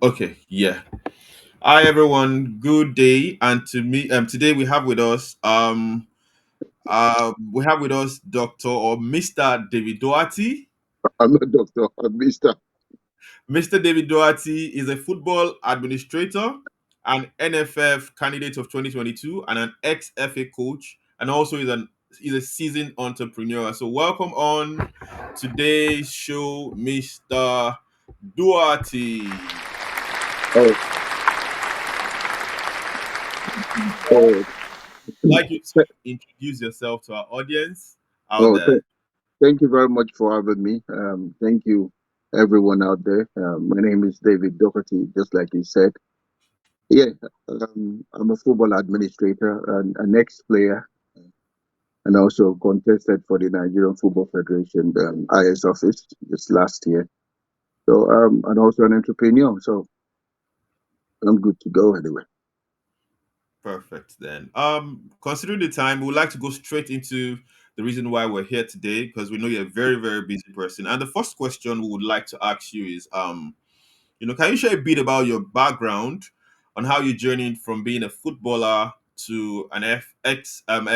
Okay, yeah. Hi everyone, good day. And to me, today we have with us Doctor or Mr. David Doherty. I'm not doctor, I'm Mr. Mr. David Doherty is a football administrator, an NFF candidate of 2022, and an ex-FA coach, and also is a seasoned entrepreneur. So welcome on today's show, Mr. Doherty. Oh, oh, Like you to th- introduce yourself to our audience out oh there. thank you very much for having me. Thank you, everyone out there. My name is David Doherty, just like you said. Yeah, I'm a football administrator and an ex-player, and also contested for the Nigerian Football Federation IS office just last year. So, and also an entrepreneur. So I'm good to go anyway. Perfect. Then, considering the time, we would like to go straight into the reason why we're here today because we know you're a very, very busy person. And the first question we would like to ask you is, can you share a bit about your background on how you journeyed from being a footballer to an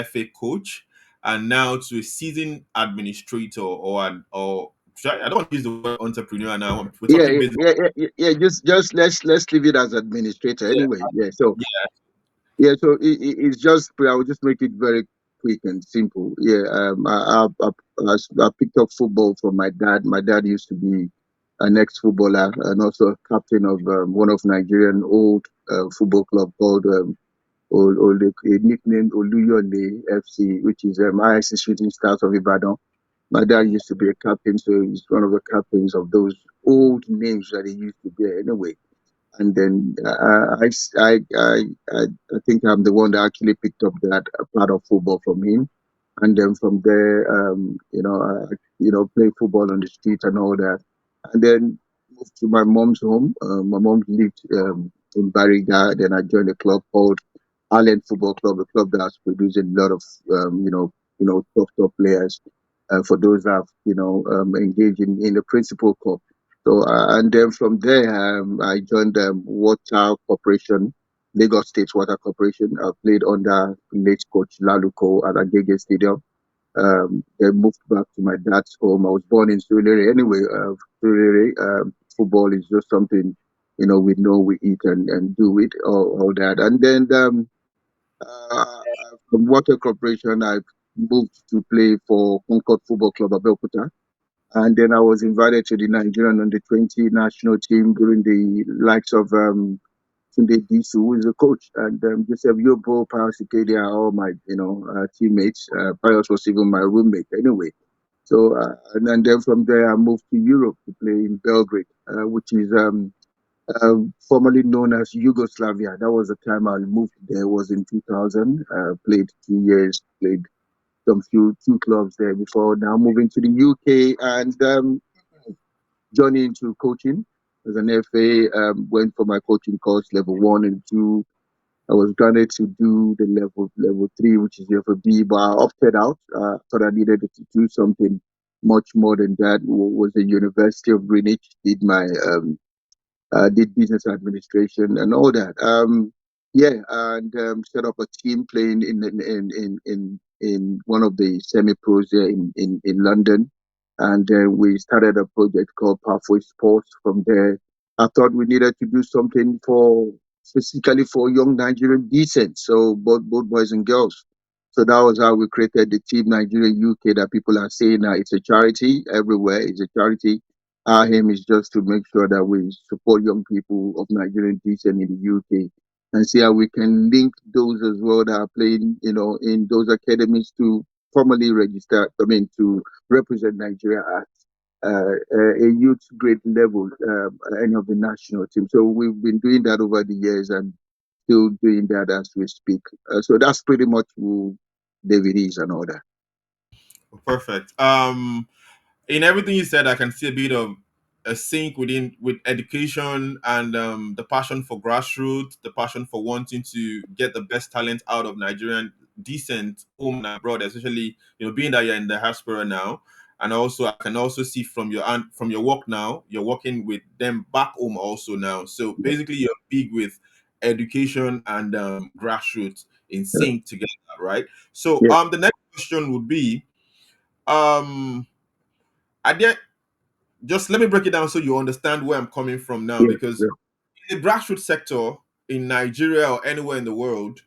FA coach, and now to a seasoned administrator I don't want to use the word entrepreneur now. We're Yeah, talking business. yeah. Just let's leave it as administrator Yeah, anyway. Yeah. So yeah. yeah, so it's just, I will just make it very quick and simple. Yeah, I picked up football from my dad. My dad used to be an ex-footballer and also a captain of one of Nigerian old football club called nicknamed Oluyole FC, which is IS Shooting Stars of Ibadan. My dad used to be a captain, so he's one of the captains of those old names that he used to be anyway. And then I think I'm the one that actually picked up that part of football from him. And then from there, play football on the street and all that. And then moved to my mom's home. My mom lived in Bariga. Then I joined a club called Ireland Football Club, a club that's producing a lot of top players. For those that have, engaged in the principal cup. So and then from there, I joined Water Corporation, Lagos State Water Corporation. I played under late coach Laluko at Agege Stadium. Then moved back to my dad's home. I was born in Surulere. Anyway, Surulere, football is just something, we know, we eat and do it, all that. And then uh, from Water Corporation, I moved to play for Concord Football Club, Abeokuta. And then I was invited to the Nigerian under 20 national team during the likes of Tunde Disu, who is a coach, and Joseph Yobo, Pius Ikedia, all my teammates. Pius was even my roommate anyway. So and then from there I moved to Europe to play in Belgrade, which is formerly known as Yugoslavia. That was the time I moved there. Was in 2000. Played 2 years. Played some few two clubs there before now moving to the UK and journey into coaching as an FA. Went for my coaching course level 1 and 2. I was granted to do the level 3, which is FB, but I opted out. Thought I needed to do something much more than that. Was the University of Greenwich. Did business administration and all that. Yeah, and set up a team playing in one of the semi pros there in London, and we started a project called Pathway Sports. From there, I thought we needed to do something for specifically for young Nigerian decent, so both boys and girls. So that was how we created the Team Nigeria UK that people are saying now it's a charity everywhere. It's a charity. Our aim is just to make sure that we support young people of Nigerian descent in the UK and see how we can link those as well that are playing, in those academies to formally register, to represent Nigeria at a youth grade level, any of the national teams. So we've been doing that over the years and still doing that as we speak. So that's pretty much who David is and all that. Perfect. In everything you said, I can see a bit of a sync with education and the passion for grassroots, the passion for wanting to get the best talent out of Nigerian decent home and abroad, especially being that you're in the diaspora now. and also I can also see from your work now, you're working with them back home also now. So Yeah, basically, you're big with education and grassroots in yeah, sync together, right? So yeah, the next question would be, um, I did just let me break it down so you understand where I'm coming from now, yeah, because yeah, in the grassroots sector in Nigeria or anywhere in the world,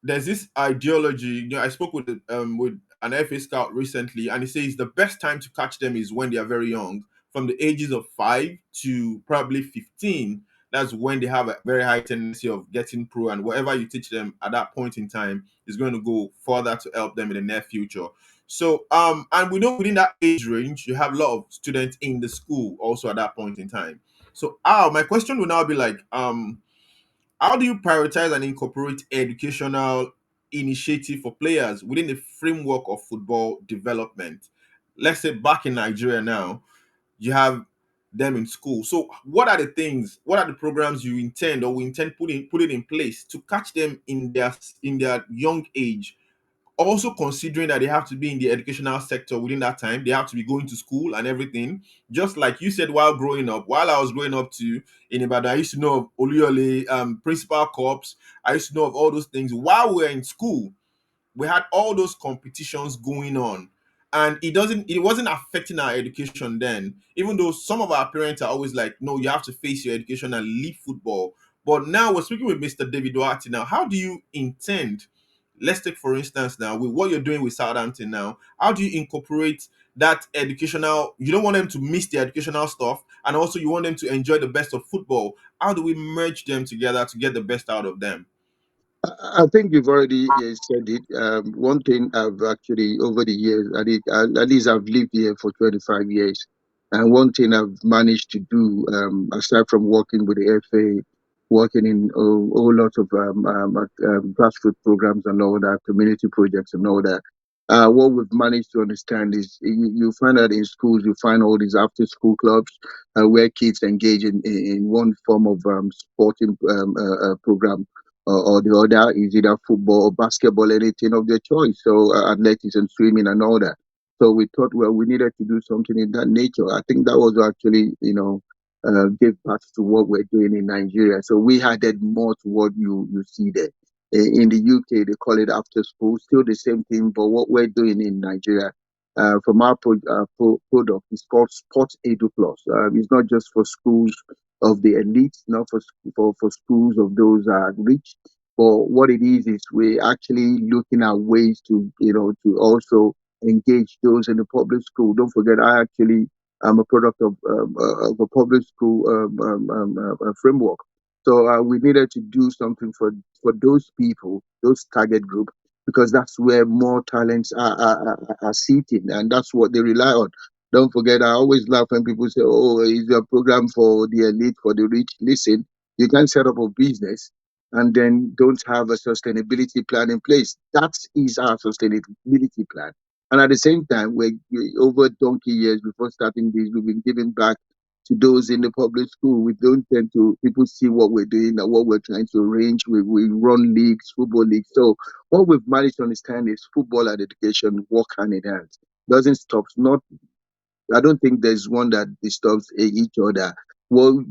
there's this ideology. I spoke with an FA scout recently, and he says the best time to catch them is when they are very young, from the ages of 5 to probably 15. That's when they have a very high tendency of getting pro, and whatever you teach them at that point in time is going to go further to help them in the near future. So, and we know within that age range, you have a lot of students in the school also at that point in time. So, my question will now be like, how do you prioritize and incorporate educational initiative for players within the framework of football development? Let's say back in Nigeria now, you have them in school. So what are the programs you intend or we intend putting in place to catch them in their young age, also considering that they have to be in the educational sector within that time, they have to be going to school and everything. Just like you said, while I was growing up too in Ibadan, I used to know of Oluyole, principal corps. I used to know of all those things while we were in school. We had all those competitions going on, and it wasn't affecting our education then, even though some of our parents are always like, no, you have to face your education and leave football. But now we're speaking with Mr. David Doherty. Now, how do you intend, let's take for instance now with what you're doing with Southampton now, how do you incorporate that educational, you don't want them to miss the educational stuff, and also you want them to enjoy the best of football? How do we merge them together to get the best out of them? I think you've already said it. One thing I've actually, over the years, at least I've lived here for 25 years. And one thing I've managed to do, aside from working with the FA, working in a whole lot of grassroots programs and all that, community projects and all that, what we've managed to understand is you find that in schools, you find all these after school clubs where kids engage in one form of sporting program or the other is either football or basketball, anything of their choice. So athletics and swimming and all that. So we thought, well, we needed to do something in that nature. I think that was actually, gave birth to what we're doing in Nigeria. So we added more to what you see there. In the UK, they call it after school, still the same thing. But what we're doing in Nigeria, from our product, is called Sports Edu Plus. It's not just for schools of the elite, not for schools of those rich. But what it is we're actually looking at ways to, to also engage those in the public school. Don't forget, I actually am a product of a public school framework. So we needed to do something for those people, those target group, because that's where more talents are sitting, and that's what they rely on. Don't forget, I always laugh when people say, "Oh, is your program for the elite, for the rich?" Listen, you can set up a business and then don't have a sustainability plan in place. That is our sustainability plan. And at the same time, over donkey years before starting this, we've been giving back to those in the public school. We don't tend to, people see what we're doing and what we're trying to arrange. We run leagues, football leagues. So what we've managed to understand is football and education work hand in hand. Doesn't stop, not I don't think there's one that disturbs each other. Well,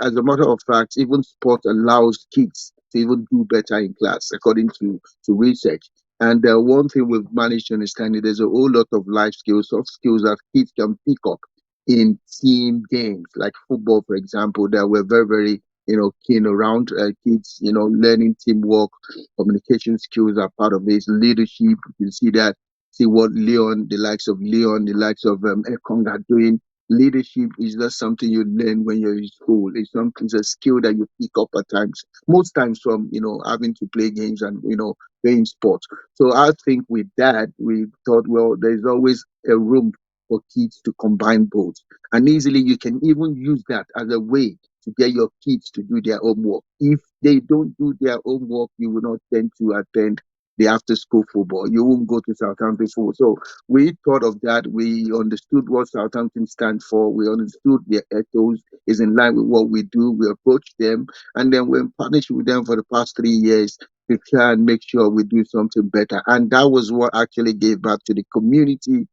as a matter of fact, even sport allows kids to even do better in class, according to research. And one thing we've managed to understand is there's a whole lot of life skills, soft skills that kids can pick up in team games, like football, for example, that we're very, very, keen around kids, learning teamwork, communication skills are part of this, leadership. You can see that see what Leon, the likes of Ekong are doing. Leadership is not something you learn when you're in school. It's a skill that you pick up at times, most times from having to play games and playing sports. So I think with that we thought, well, there's always a room for kids to combine both, and easily you can even use that as a way to get your kids to do their homework. If they don't do their homework, you will not tend to attend the after school football. You won't go to Southampton football. So we thought of that. We understood what Southampton stands for. We understood their ethos is in line with what we do. We approached them, and then we're in partnership with them for the past 3 years to try and make sure we do something better. And that was what actually gave back to the community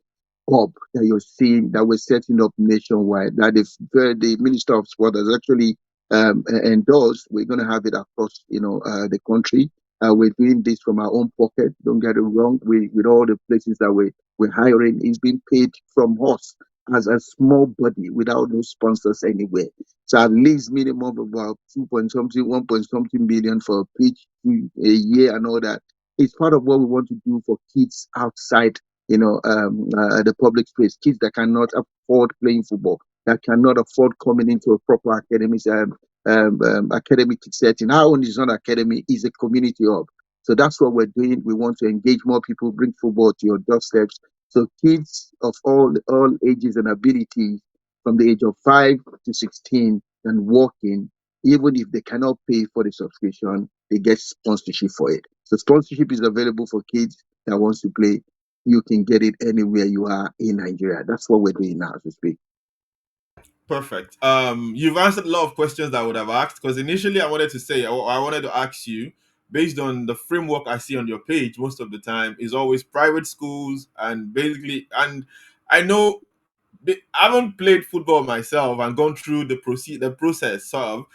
hub that you're seeing that we're setting up nationwide, that the Minister of Sport has actually endorsed. We're going to have it across, the country. We're doing this from our own pocket. Don't get it wrong. With all the places that we're hiring, is being paid from us as a small body without no sponsors anywhere. So at least minimum of about 2 point something, 1 point something billion for a pitch a year and all that. It's part of what we want to do for kids outside, the public space, kids that cannot afford playing football, that cannot afford coming into a proper academic setting. Our own is not academy, is a community hub. So that's what we're doing. We want to engage more people, bring football to your doorsteps. So kids of all ages and abilities, from the age of 5 to 16, and working, even if they cannot pay for the subscription, they get sponsorship for it. So sponsorship is available for kids that wants to play. You can get it anywhere you are in Nigeria. That's what we're doing now as we speak. Perfect. You've answered a lot of questions that I would have asked, because initially I wanted to say, or I wanted to ask you, based on the framework I see on your page most of the time, is always private schools and basically, and I know I haven't played football myself and gone through the process. So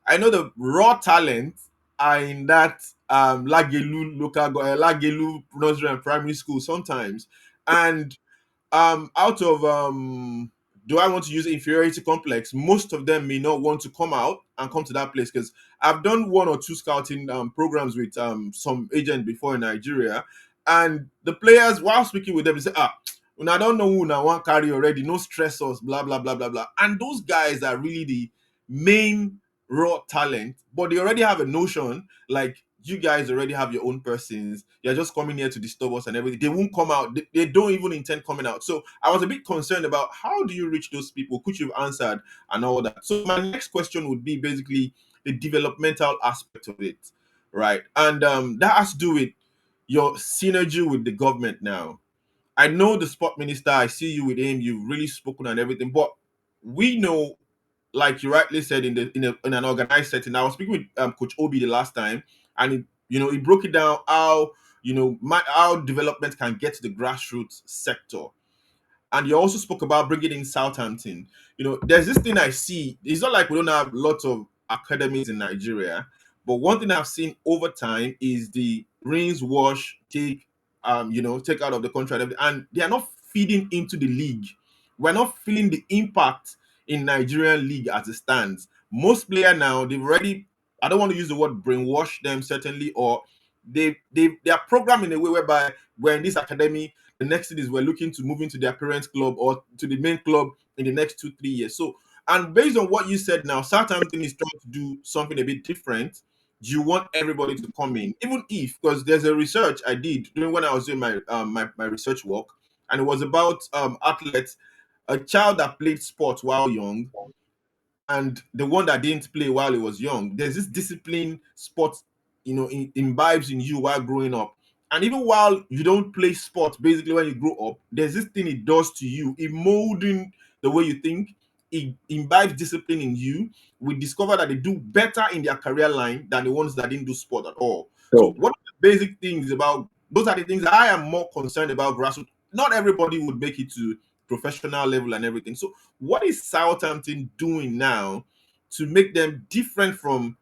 I know the raw talent are in that Lagelu nursery and primary school sometimes, and out of do I want to use inferiority complex, most of them may not want to come out and come to that place, because I've done one or two scouting programs with some agent before in Nigeria, and the players, while speaking with them, they say, I don't know who now one carry already, no stressors, blah blah blah blah blah. And those guys are really the main raw talent, but they already have a notion like, you guys already have your own persons. You're just coming here to disturb us and everything. They won't come out. They don't even intend coming out. So I was a bit concerned about how do you reach those people, which you've answered and all that. So my next question would be basically the developmental aspect of it, right? And that has to do with your synergy with the government now. I know the sport minister. I see you with him. You've really spoken and everything, but we know, like you rightly said, in an organized setting. I was speaking with Coach Obi the last time, and he broke it down how how development can get to the grassroots sector. And you also spoke about bringing in Southampton. There's this thing I see. It's not like we don't have lots of academies in Nigeria, but one thing I've seen over time is the rinse, wash, take out of the contract, and they are not feeding into the league. We're not feeling the impact in Nigerian league as it stands. Most player now, they've already, I don't want to use the word brainwash them, certainly, or they are programmed in a way whereby we're in this academy, the next thing is we're looking to move into their parents club or to the main club in the next 2 3 years. So, and based on what you said now, Southampton is trying to do something a bit different. Do you want everybody to come in, even if, because there's a research I did during when I was doing my research work, and it was about athletes, a child that played sports while young and the one that didn't play while he was young. There's this discipline sports, imbibes in you while growing up. And even while you don't play sports, basically when you grow up, there's this thing it does to you, it molding the way you think. It imbibes discipline in you. We discover that they do better in their career line than the ones that didn't do sport at all. So So what are the basic things about those are the things I am more concerned about grassroots. Not everybody would make it to professional level and everything. So what is Southampton doing now to make them different from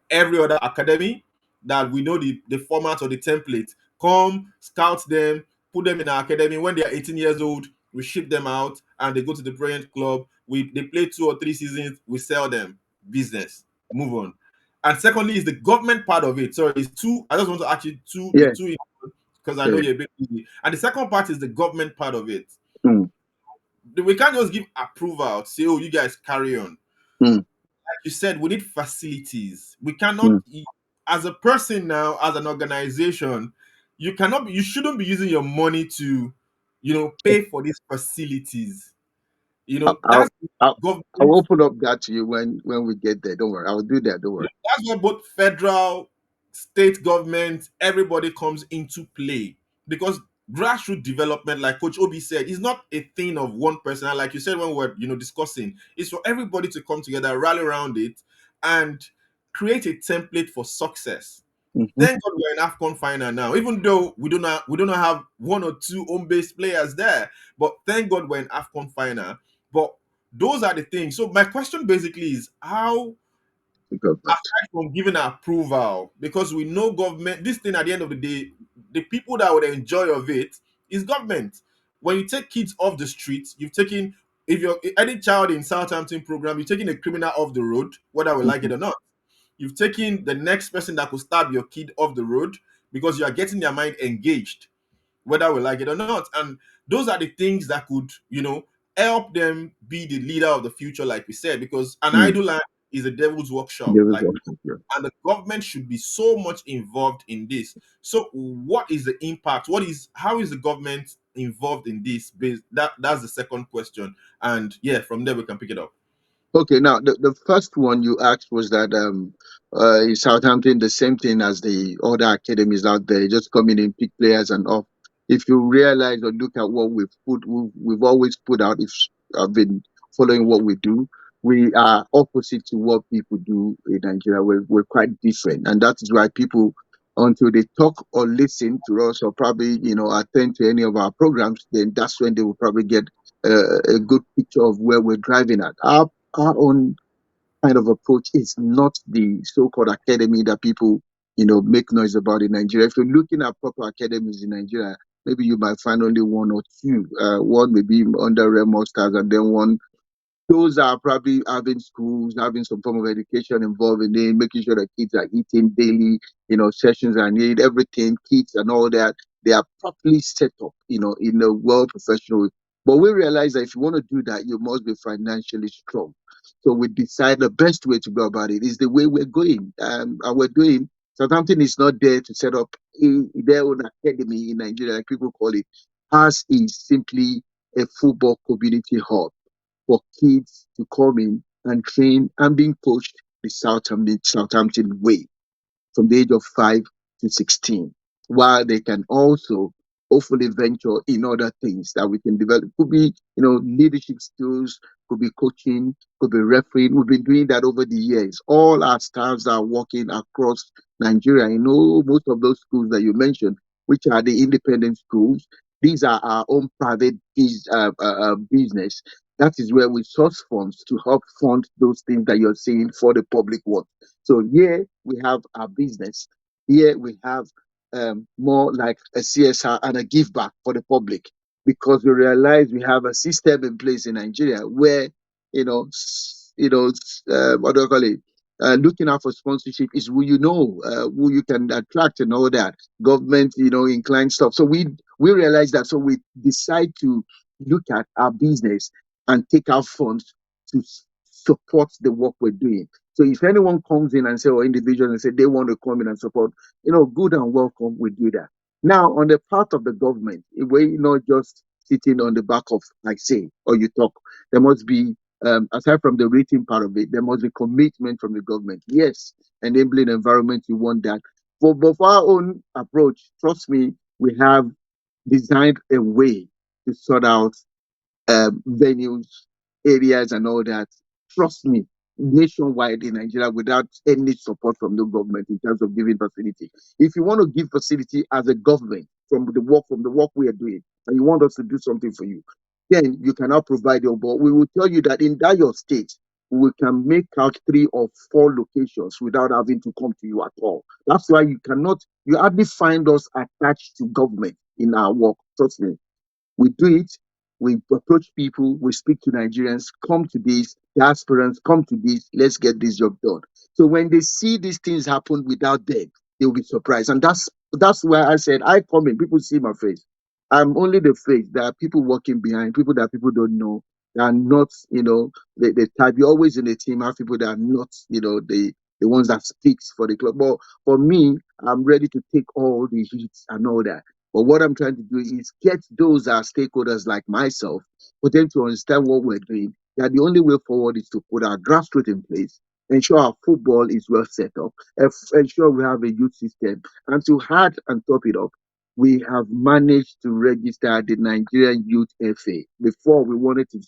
every other academy that we know the format or the template? Come scout them, put them in our academy. When they are 18 years old, we ship them out and they go to the brilliant club. They play 2 or 3 seasons, we sell them. Business. Move on. And secondly, is the government part of it. So it's two. I just want to actually be yeah, two, because I know yeah. you're a bit busy. And the second part is the government part of it. Mm, We can't just give approval, say, oh, you guys carry on. mm, Like you said, we need facilities. We mm. cannot, as a person now, as an organization, you shouldn't be using your money to, pay for these facilities. I'll, That's I'll, I'll I'll government. open up that to you when we get there. Don't worry. I'll do that. Don't worry. That's where both federal, state government, everybody comes into play, because grassroots development, like Coach Obi said, is not a thing of one person. And like you said when we were discussing, it's for everybody to come together, rally around it, and create a template for success. Mm-hmm. Thank God we're in AFCON final now. Even though we don't have one or two home based players there, but thank God we're in AFCON final. But those are the things. So my question basically is how, The government. aside from giving approval, because we know government, this thing at the end of the day, the people that would enjoy of it is government. When you take kids off the streets, you've taken, if you're any child in Southampton program, you're taking a criminal off the road, whether we like Mm-hmm. it or not. You've taken the next person that could stab your kid off the road because you are getting their mind engaged, whether we like it or not. And those are the things that could, help them be the leader of the future, like we said, because an Mm. idle land is a devil's workshop, There was like, also, yeah. and the government should be so much involved in this. So, what is the impact? How is the government involved in this? That's the second question, and yeah, from there we can pick it up. Okay, now the first one you asked was that in Southampton the same thing as the other academies out there, just come in and pick players and off. If you realize or look at what we've always put out, if I've been following what we do, we are opposite to what people do in Nigeria. We're quite different, and that is why people, until they talk or listen to us or probably attend to any of our programs, then that's when they will probably get a good picture of where we're driving at. Our own kind of approach is not the so-called academy that people, make noise about in Nigeria. If you're looking at proper academies in Nigeria, maybe you might find only one or two. One maybe under Remo Stars, and then one, those are probably having schools, having some form of education involved in it, making sure that kids are eating daily, sessions are needed, everything, kids and all that. They are properly set up, in a well professional way. But we realize that if you want to do that, you must be financially strong. So we decide the best way to go about it is the way we're going. And we're doing, Southampton is not there to set up their own academy in Nigeria, like people call it. Ours is simply a football community hub for kids to come in and train and being coached the Southampton way from the age of 5 to 16, while they can also hopefully venture in other things that we can develop. Could be, leadership skills, could be coaching, could be refereeing. We've been doing that over the years. All our staffs are working across Nigeria. Most of those schools that you mentioned, which are the independent schools, these are our own private business. That is where we source funds to help fund those things that you're seeing for the public work. So here we have our business. Here we have more like a CSR and a give back for the public, because we realize we have a system in place in Nigeria where what do I call it? Looking out for sponsorship is who you can attract and all that government inclined stuff. So we realize that, so we decide to look at our business and take our funds to support the work we're doing. So if anyone comes in and say, or individuals and say they want to come in and support, good and welcome, we do that. Now, on the part of the government, we're not just sitting on the back of, like say, or you talk. There must be, aside from the rating part of it, there must be commitment from the government. Yes, enabling environment, you want that. But for our own approach, trust me, we have designed a way to sort out venues, areas, and all that. Trust me, nationwide in Nigeria without any support from the government in terms of giving facility. If you want to give facility as a government from the work we are doing, and you want us to do something for you, then you cannot provide your. But we will tell you that in that your state, we can make out 3 or 4 locations without having to come to you at all. That's why you hardly find us attached to government in our work. Trust me. We do it. We approach people. We speak to Nigerians. Come to this. The aspirants come to this. Let's get this job done. So when they see these things happen without them, they'll be surprised. And that's why I said I come in. People see my face. I'm only the face. There are people working behind. People that people don't know. They are not, the type. You're always in a team. Have people that are not, the ones that speaks for the club. But for me, I'm ready to take all the hits and all that. But what I'm trying to do is get those stakeholders like myself, for them to understand what we're doing. That the only way forward is to put our grassroots in place, ensure our football is well set up, ensure we have a youth system, and to add and top it up, we have managed to register the Nigerian Youth FA. Before we wanted to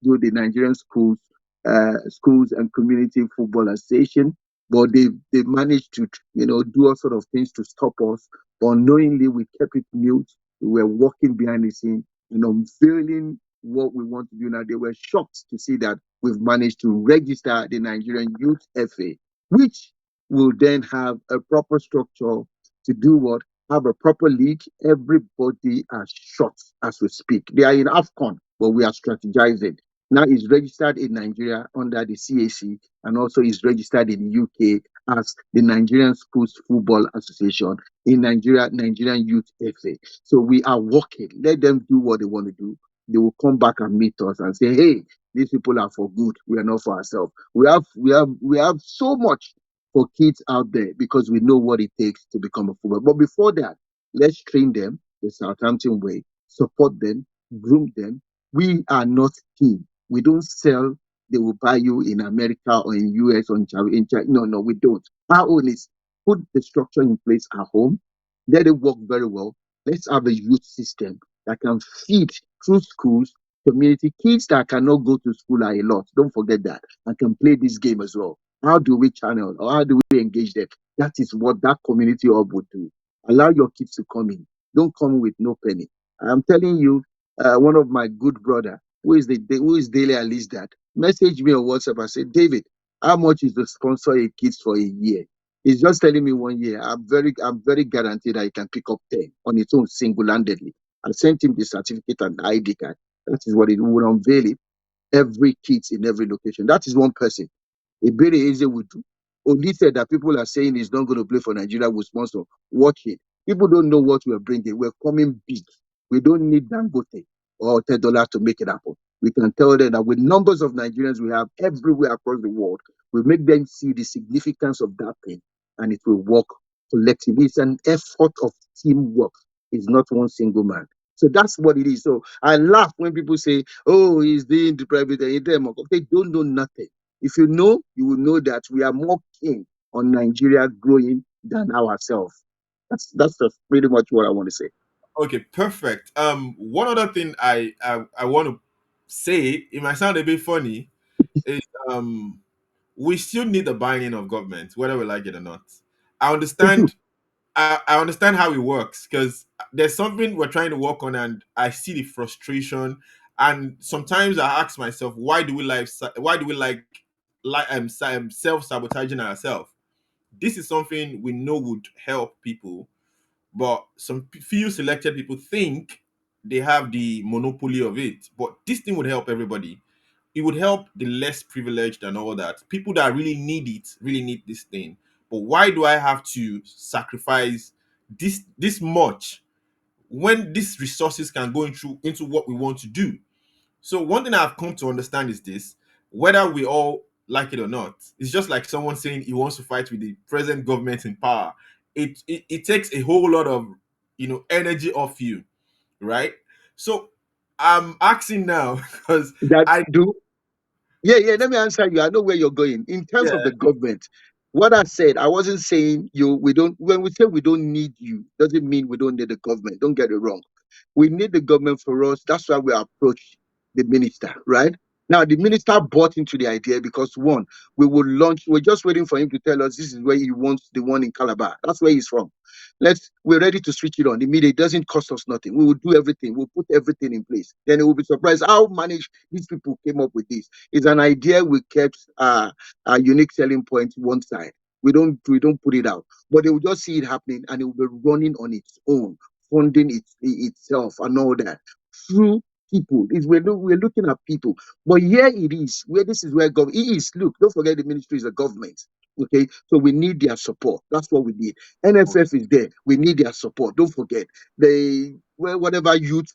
do the Nigerian schools and community football association. but they managed to do all sort of things to stop us. Unknowingly, we kept it mute. We were working behind the scene and unveiling what we want to do now. They were shocked to see that we've managed to register the Nigerian Youth FA, which will then have a proper structure to do what? Have a proper league. Everybody are shot as we speak. They are in AFCON, but we are strategizing. Now it's registered in Nigeria under the CAC and also is registered in the UK as the Nigerian Schools Football Association in Nigeria, Nigerian Youth FA. So we are working. Let them do what they want to do. They will come back and meet us and say, hey, these people are for good. We are not for ourselves. We have so much for kids out there because we know what it takes to become a footballer. But before that, let's train them the Southampton way, support them, groom them. We are not team. We don't sell. They will buy you in America or in US or in China. No, no, we don't. Our own is put the structure in place at home. Let it work very well. Let's have a youth system that can feed through schools, community kids that cannot go to school are a lot. Don't forget that and can play this game as well. How do we channel or how do we engage them? That is what that community hub would do. Allow your kids to come in. Don't come with no penny. I'm telling you, one of my good brother who is daily at least that message me on WhatsApp and say, David, how much is to sponsor a kids for a year? He's just telling me 1 year. I'm very guaranteed that he can pick up 10 on its own single-handedly. I sent him the certificate and the ID card. That is what it will unveil it. Every kids in every location. That is one person. Ibere Eze would do. Only said that people are saying he's not going to play for Nigeria with sponsor. Watch it. People don't know what we're bringing. We're coming big. We don't need Dangote or $10 to make it happen. We can tell them that with numbers of Nigerians we have everywhere across the world, we make them see the significance of that thing and it will work collectively. It's an effort of teamwork. It's not one single man. So that's what it is. So I laugh when people say, oh, he's doing the private. They don't know nothing. If you know, you will know that we are more keen on Nigeria growing than ourselves. That's just pretty much what I want to say. Okay, perfect. One other thing I want to say, it might sound a bit funny, is we still need the buy-in of government, whether we like it or not. I We do. understand. I understand how it works because there's something we're trying to work on, and I see the frustration. And sometimes I ask myself, why do we self sabotaging ourselves? This is something we know would help people, but some few selected people think they have the monopoly of it. But this thing would help everybody. It would help the less privileged and all that. People that really need it really need this thing. But why do I have to sacrifice this much when these resources can go into what we want to do? So one thing I've come to understand is this: whether we all like it or not, it's just like someone saying he wants to fight with the present government in power. It takes a whole lot of energy off you, right? So I'm asking now because That I do. Yeah, yeah. Let me answer you. I know where you're going. In terms of yeah the government, what I said, I wasn't saying you. We don't. When we say we don't need you, doesn't mean we don't need the government. Don't get it wrong. We need the government for us. That's why we approach the minister, right? Now, the minister bought into the idea because one, we will launch. We're just waiting for him to tell us this is where he wants the one in Calabar. That's where he's from. We're ready to switch it on immediately. It doesn't cost us nothing. We will do everything. We'll put everything in place. Then it will be surprised how managed these people came up with this. It's an idea we kept a unique selling point one side. We don't put it out, but they will just see it happening and it will be running on its own, funding itself and all that through people. We're looking at people, but here it is where this is where government it is. Look, don't forget the ministry is a government. Okay, so we need their support. That's what we need. okay, NFF is there. We need their support. Don't forget they whatever youth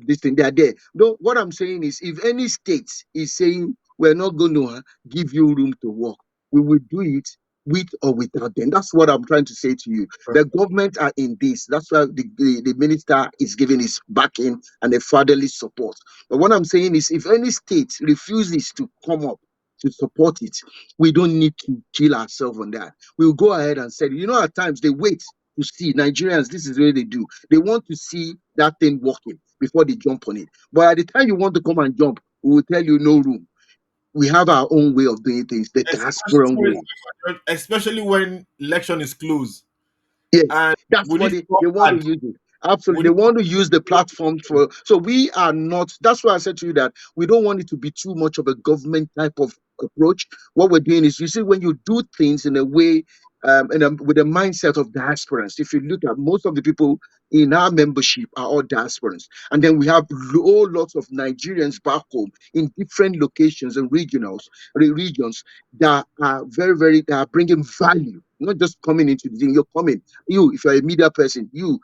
this thing they are there. No, what I'm saying is, if any state is saying we're not going to give you room to work, we will do it with or without them. That's what I'm trying to say to you. The perfect. government are in this. That's why the minister is giving his backing and a fatherly support. But what I'm saying is, if any state refuses to come up to support it, we don't need to kill ourselves on that. We'll go ahead and say, at times they wait to see Nigerians. This is what they do. They want to see that thing working before they jump on it. But at the time you want to come and jump, we will tell you no room. we have our own way of doing things, the diasporan way. especially when election is close Yes, and that's we what need to they want to add. use it. Absolutely. We They need want to use the platform for, so we are not, that's why I said to you that we don't want it to be too much of a government type of approach. What we're doing is, you see, when you do things in a way, with a mindset of diasporans, if you look at most of the people in our membership are all diasporans. And then we have whole lots of Nigerians back home in different locations and regions that are that are bringing value, not just coming into the thing. You're coming, you, if you're a media person, you're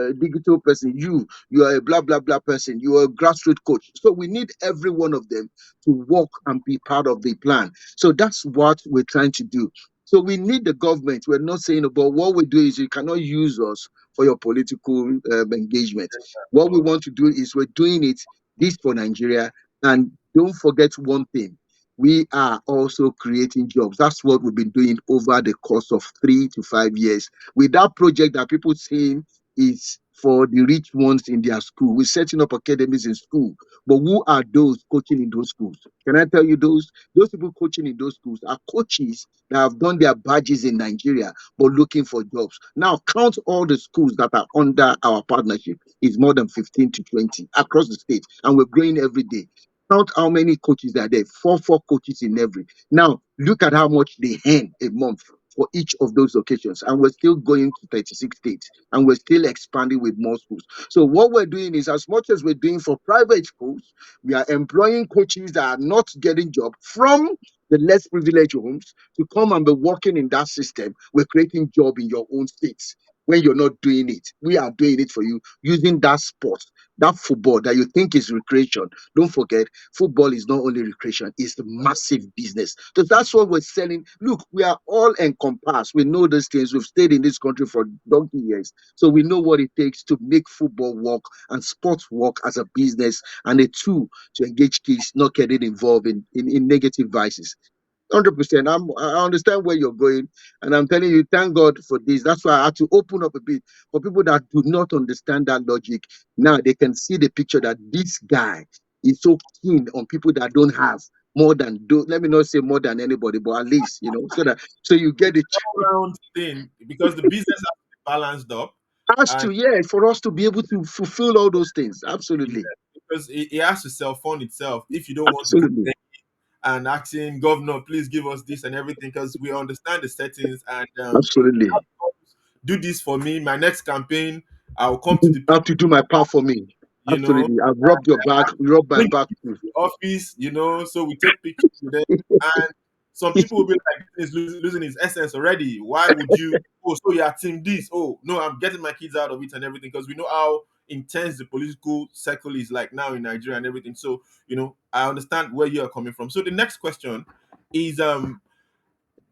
a digital person, you are a blah blah blah person, you are a grassroots coach. So we need every one of them to work and be part of the plan. So that's what we're trying to do. So we need the government. We're not saying about what we do is you cannot use us for your political engagement. What we want to do is we're doing it this for Nigeria. And don't forget one thing, we are also creating jobs. That's what we've been doing over the course of 3 to 5 years. With that project that people saying is for the rich ones in their school, we're setting up academies in school. But who are those coaching in those schools? Can I tell you those people coaching in those schools are coaches that have done their badges in Nigeria but looking for jobs. Now count all the schools that are under our partnership. It's more than 15 to 20 across the state, and we're growing every day. Count how many coaches are there. Four coaches in every. Now look at how much they earn a month for each of those locations, and we're still going to 36 states, and we're still expanding with more schools. So what we're doing is, as much as we're doing for private schools, we are employing coaches that are not getting job from the less privileged homes to come and be working in that system. We're creating job in your own states. When you're not doing it, we are doing it for you using that sport, that football that you think is recreation. Don't forget, football is not only recreation, it's a massive business. So that's what we're selling. Look, we are all encompassed. We know these things. We've stayed in this country for donkey years. So we know what it takes to make football work and sports work as a business and a tool to engage kids not getting involved in negative vices. 100%. I understand where you're going, and I'm telling you, thank God for this. That's why I had to open up a bit for people that do not understand that logic. Now they can see the picture that this guy is so keen on people that don't have more than do. Let me not say more than anybody, but at least so that so you get it. all-round thing because the business has to be balanced up, Has and to, yeah, for us to be able to fulfill all those things. yeah, Absolutely, because it has to self-fund itself. If you don't want to keep absolutely, and asking governor, please give us this and everything, because we understand the settings and absolutely. do this for me. My next campaign, I'll come to the I have to people, do my part for me. you know, Absolutely. I've rubbed your back, rub my bring back it too. to the office, so we take pictures with them. And some people will be like, he's losing his essence already. Why would you? Oh, so you're team this. Oh, no, I'm getting my kids out of it and everything because we know how intense the political circle is like now in Nigeria and everything. So, I understand where you are coming from. So the next question is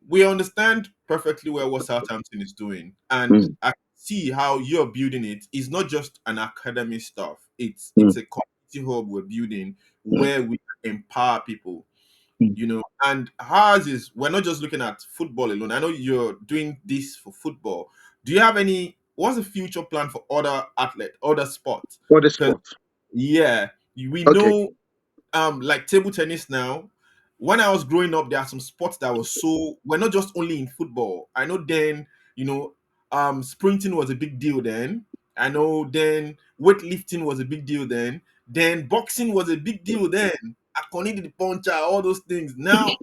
we understand perfectly well what Southampton is doing, and Mm, I see how you're building it. It's not just an academy stuff. It's mm, a community hub we're building mm, where we empower people. mm. And ours is we're not just looking at football alone. I know you're doing this for football. Do you have any? What's the future plan for other sports? For the Because sport. yeah, we Okay. know like table tennis now. When I was growing up, there are some sports that were so we're not just only in football. I know then, sprinting was a big deal then. I know then weightlifting was a big deal then. Then boxing was a big deal then. Akoni the puncher, all those things. Now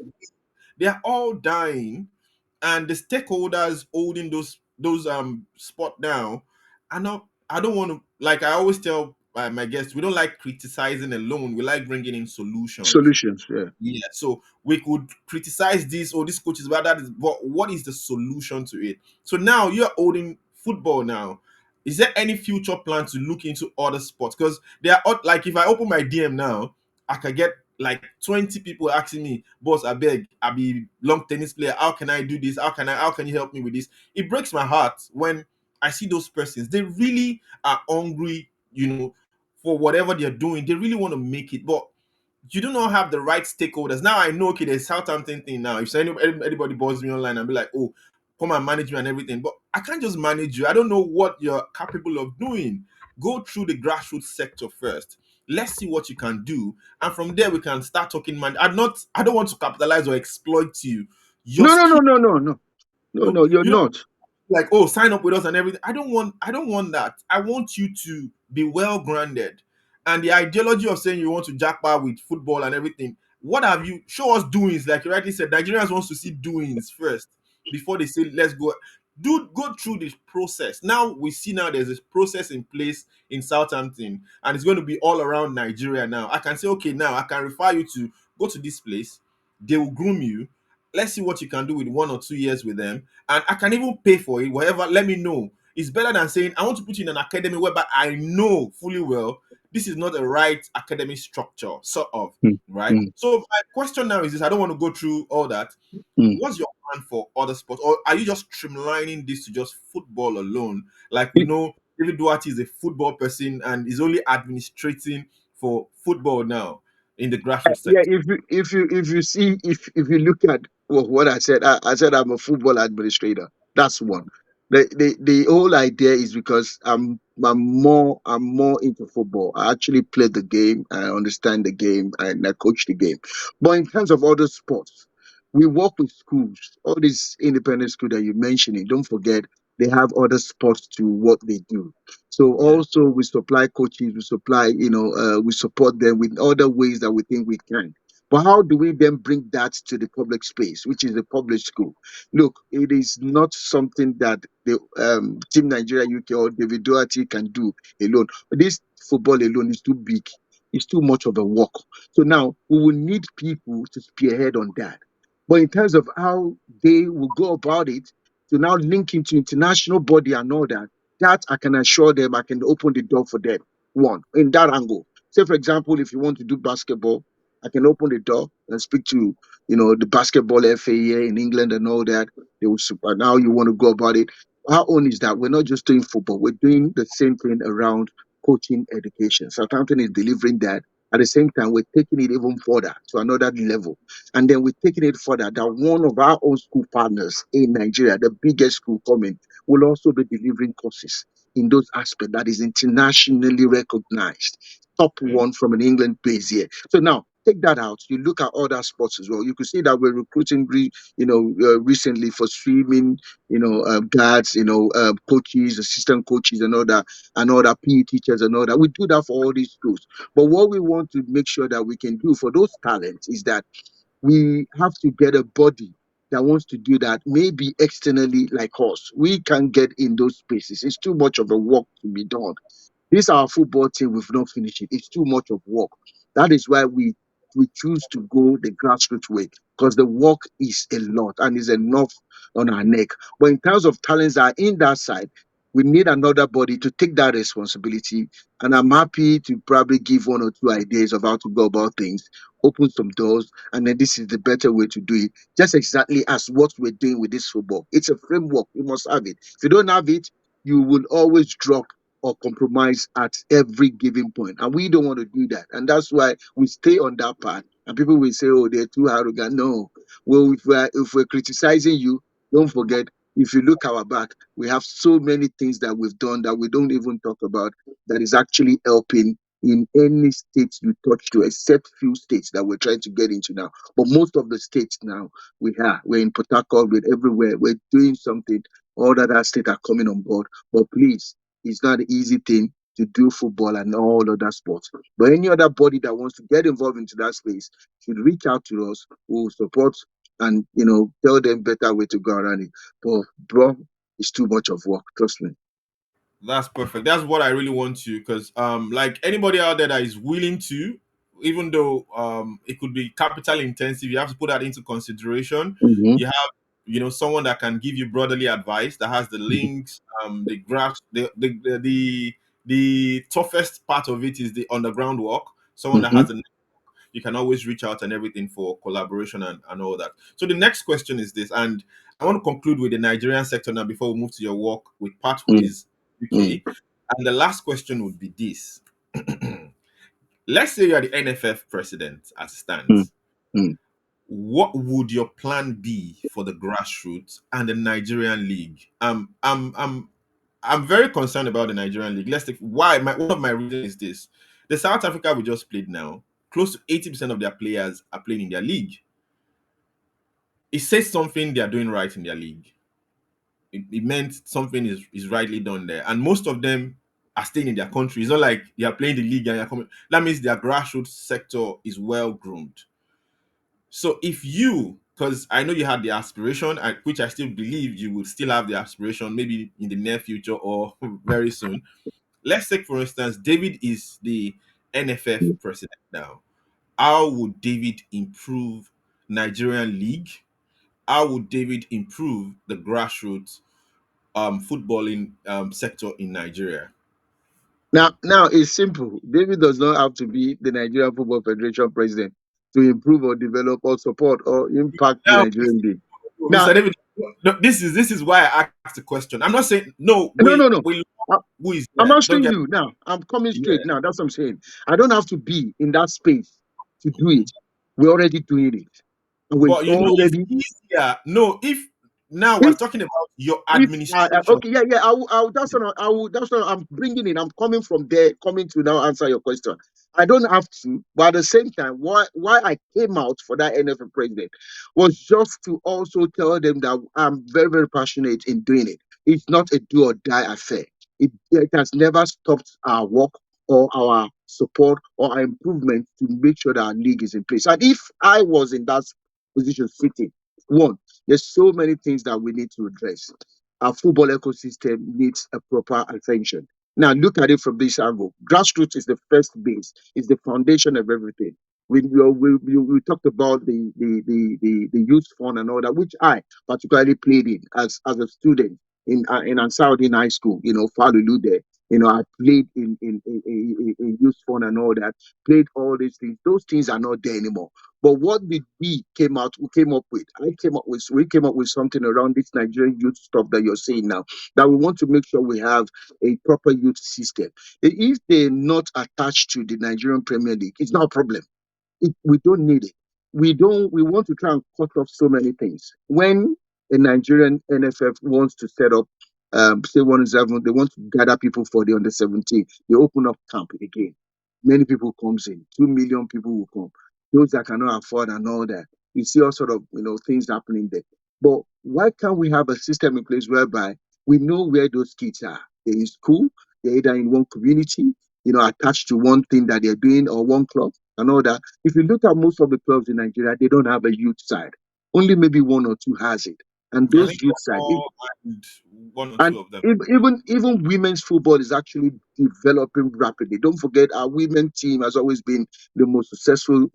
they are all dying, and the stakeholders holding those spot now I don't want to, like I always tell my guests, we don't like criticizing alone, we like bringing in solutions. Solutions. Yeah. Yeah, so we could criticize this or this coach is bad, that is, but what is the solution to it? So now you're holding football now. Is there any future plan to look into other sports? Because like if I open my DM now, I can get like 20 people asking me, boss, I beg, I be long tennis player. How can I do this? How can you help me with this? It breaks my heart when I see those persons. They really are hungry, for whatever they're doing. They really want to make it, but you do not have the right stakeholders. Now I know, okay, there's Southampton thing now. If anybody bothers me online and be like, oh, come and manage me and everything, but I can't just manage you. I don't know what you're capable of doing. Go through the grassroots sector first. Let's see what you can do, and from there we can start talking. Man, I don't want to capitalize or exploit you. Your No, no, no, skill, no, no, no, no, no. You're you know, not. like, oh, sign up with us and everything. I don't want that. I want you to be well grounded. And the ideology of saying you want to jackpot with football and everything, what have you show us doings? Like you rightly said, Nigerians wants to see doings first before they say let's go. Do go through this process. Now we see now there's this process in place in Southampton, and it's going to be all around Nigeria now. I can say, okay, now I can refer you to go to this place, they will groom you. Let's see what you can do with 1 or 2 years with them, and I can even pay for it, whatever. Let me know. It's better than saying I want to put you in an academy whereby I know fully well this is not the right academic structure, sort of, Mm, right? mm, So my question now is this: I don't want to go through all that. mm. What's your plan for other sports, or are you just streamlining this to just football alone? Like we If, know David Doherty is a football person and is only administrating for football now in the grassroots yeah, sector. if you see if you look at what I said, I said I'm a football administrator. That's one. The whole idea is because I'm more into football. I actually play the game, I understand the game, and I coach the game. But in terms of other sports, we work with schools, all these independent schools that you mentioned. Don't forget they have other sports to what they do. So Yeah, also we supply coaches, we supply, we support them with other ways that we think we can. But how do we then bring that to the public space, which is the public school? Look, it is not something that the Team Nigeria UK or David Doherty can do alone. This football alone is too big. It's too much of a work. So now we will need people to spearhead on that. But in terms of how they will go about it, to now link into international body and all that, that I can assure them I can open the door for them. One, in that angle. Say, for example, if you want to do basketball, I can open the door and speak to, the basketball FA in England and all that. They will support. Now you want to go about it. Our own is that we're not just doing football, we're doing the same thing around coaching education. Southampton is delivering that. At the same time, we're taking it even further to another level. And then we're taking it further that one of our own school partners in Nigeria, the biggest school coming, will also be delivering courses in those aspects that is internationally recognized. Top okay. one from an England base here. So now take that out. You look at other sports as well. You could see that we're recruiting, recently for swimming, guards, coaches, assistant coaches, and all that PE teachers and all that. We do that for all these schools. But what we want to make sure that we can do for those talents is that we have to get a body that wants to do that, maybe externally like us. We can't get in those spaces. It's too much of a work to be done. This our football team, we've not finished it. It's too much of work. That is why we choose to go the grassroots way because the work is a lot and is enough on our neck. But in terms of talents that are in that side, we need another body to take that responsibility. And I'm happy to probably give one or two ideas of how to go about things, open some doors, and then this is the better way to do it. Just exactly as what we're doing with this football. It's a framework. You must have it. If you don't have it, you will always drop or compromise at every given point. And we don't want to do that. And that's why we stay on that path. And people will say, oh, they're too arrogant. No. Well, if we're criticizing you, don't forget, if you look our back, we have so many things that we've done that we don't even talk about that is actually helping in any states you touch to, except few states that we're trying to get into now. But most of the states now, we're in Port Harcourt, we're everywhere. We're doing something. All that state are coming on board. But please, it's not an easy thing to do football and all other sports. But any other body that wants to get involved into that space should reach out to us. We'll support and tell them better way to go around it. But bro, it's too much of work. Trust me. That's perfect. That's what I really want to, because like anybody out there that is willing to, even though it could be capital intensive, you have to put that into consideration. Mm-hmm. You have, someone that can give you brotherly advice, that has the links, the graphs, the toughest part of it is the underground work. Someone that Mm-hmm. has the, you can always reach out and everything for collaboration and all that. So the next question is this, and I want to conclude with the Nigerian sector now before we move to your work with Pathways UK. And the last question would be this. Let's say you are the NFF president as it stands. Mm-hmm. What would your plan be for the grassroots and the Nigerian league? I'm very concerned about the Nigerian league. Let's take why one of my reasons is this. The South Africa we just played now, close to 80% of their players are playing in their league. It says something they are doing right in their league. It meant something is rightly done there. And most of them are staying in their country. It's not like you are playing the league and you're coming. That means their grassroots sector is well groomed. So if you, because I know you had the aspiration, which I still believe you will still have the aspiration, maybe in the near future or very soon. Let's take, for instance, David is the NFF president now. How would David improve Nigerian league? How would David improve the grassroots footballing sector in Nigeria? Now it's simple. David does not have to be the Nigerian Football Federation president to improve or develop or support or impact the Now, Nigerian league. Now, Mr. David, no, this is why I asked the question. I'm not saying no. no, no, no. We love I- who is I'm there. Don't asking get you now. I'm coming yeah. straight now. That's what I'm saying. I don't have to be in that space to do it. We're already doing it. And we're But it's already easier. No, if now we're if talking about your if administration. okay, yeah, yeah, that's what I'm bringing in. I'm coming from there, coming to now answer your question. I don't have to, but at the same time, why I came out for that NFL president was just to also tell them that I'm very, very passionate in doing it. It's not a do or die affair. It has never stopped our work or our support or our improvement to make sure that our league is in place. And if I was in that position sitting, one, there's so many things that we need to address. Our football ecosystem needs a proper attention. Now, look at it from this angle. Grassroots is the first base, is the foundation of everything. We talked about the youth fund and all that, which I particularly played in as a student in Ansarudin High School, Falulu there. I played in youth fund and all that, played all these things. Those things are not there anymore. But what did we came up with? We came up with something around this Nigerian youth stuff that you're saying now, that we want to make sure we have a proper youth system. If they're not attached to the Nigerian Premier League, it's not a problem. We don't need it. We want to try and cut off so many things. When a Nigerian NFF wants to set up, say 107, they want to gather people for the under 17, they open up camp again. Many people comes in, 2 million people will come. Those that cannot afford and all that. You see all sort of things happening there. But why can't we have a system in place whereby we know where those kids are? They're in school, they're either in one community, attached to one thing that they're doing or one club and all that. If you look at most of the clubs in Nigeria, they don't have a youth side. Only maybe one or two has it. And I those think youth side, four and one or and two of them. even women's football is actually developing rapidly. Don't forget, our women team has always been the most successful,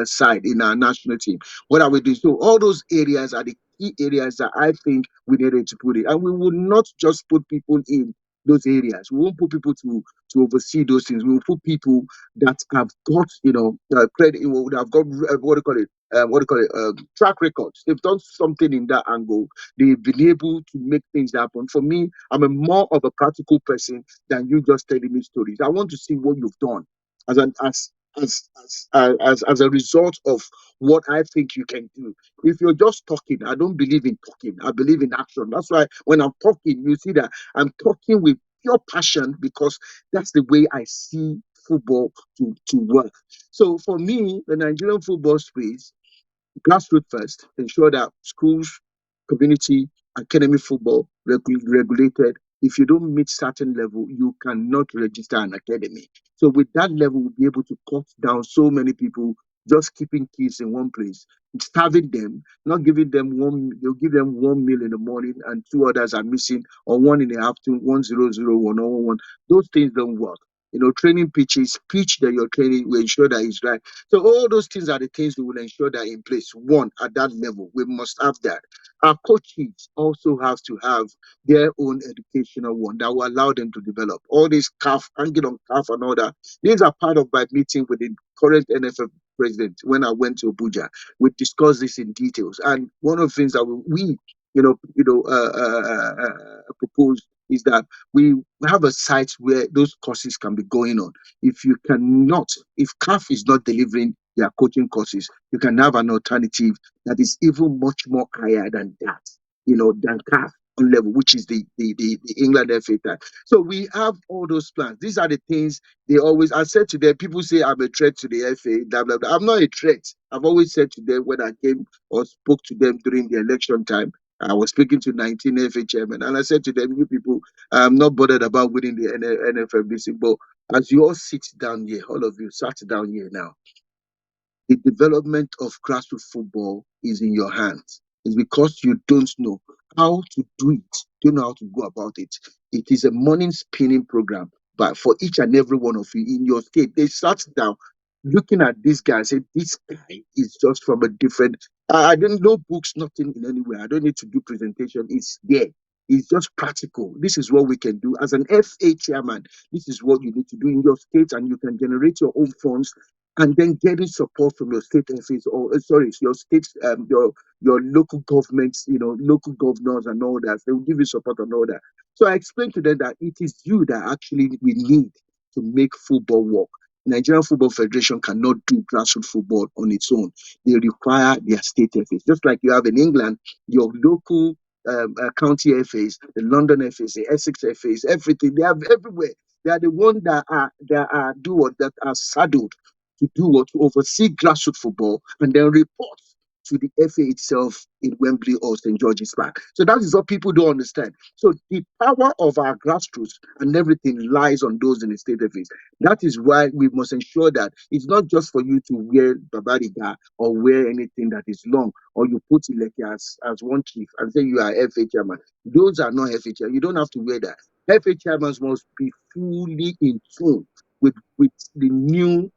side in our national team. What are we doing? So all those areas are the key areas that I think we needed to put it. And we will not just put people in those areas. We won't put people to oversee those things. We will put people that have got, credit. That have got what do you call it? What do you call it? Track records. They've done something in that angle. They've been able to make things happen. For me, I'm a more of a practical person than you just telling me stories. I want to see what you've done as an as a result of what I think you can do. If you're just talking, I don't believe in talking. I believe in action. That's why when I'm talking, you see that I'm talking with pure passion because that's the way I see football to work. So for me, the Nigerian football space, grassroots first, ensure that schools, community, academy football regulated. If you don't meet certain level, you cannot register an academy. So with that level, we'll be able to cut down so many people just keeping kids in one place, starving them, not giving them one. They'll give them 1 meal in the morning, and two others are missing, or one in the afternoon, 1-0-0, 1-1-1. Those things don't work. Training pitches, pitch that you're training, we ensure that it's right. So all those things are the things we will ensure that in place. One, at that level, we must have that. Our coaches also have to have their own educational one that will allow them to develop. All this calf, hanging on calf and all that. These are part of my meeting with the current NFF president when I went to Abuja. We discussed this in details. And one of the things that we propose is that we have a site where those courses can be going on. If you cannot, if CAF is not delivering their coaching courses, you can have an alternative that is even much more higher than that, than CAF. on level, which is the England FA tie. So we have all those plans. These are the things they always. I said to them, people say I'm a threat to the FA. Blah blah blah. I'm not a threat. I've always said to them when I came or spoke to them during the election time. I was speaking to 19 FA chairman, and I said to them, "You people, I'm not bothered about winning the NFFBC, but as you all sit down here, all of you sat down here now, the development of grassroots football is in your hands. It's because you don't know how to do it, don't know how to go about it. It is a morning spinning program, but for each and every one of you in your state, they sat down looking at this guy and said, "This guy is just from a different." I don't know books, nothing in any way. I don't need to do presentation. It's there. It's just practical. This is what we can do as an FA chairman. This is what you need to do in your state, and you can generate your own funds and then getting support from your state office or sorry, your state, your local governments, local governors and all that. They will give you support and all that. So I explained to them that it is you that actually we need to make football work. Nigerian Football Federation cannot do grassroots football on its own. They require their state FAs. Just like you have in England, your local county FAs, the London FAs, the Essex FAs, everything. They have everywhere. They are the ones that are saddled to do what to oversee grassroots football and then report to the FA itself in Wembley or St. George's Park. So that is what people don't understand. So the power of our grassroots and everything lies on those in the state FAs. That is why we must ensure that it's not just for you to wear babariga or wear anything that is long or you put it like as one chief and say you are FA chairman. Those are not FA chairman. You don't have to wear that. FA chairmen must be fully in tune with the new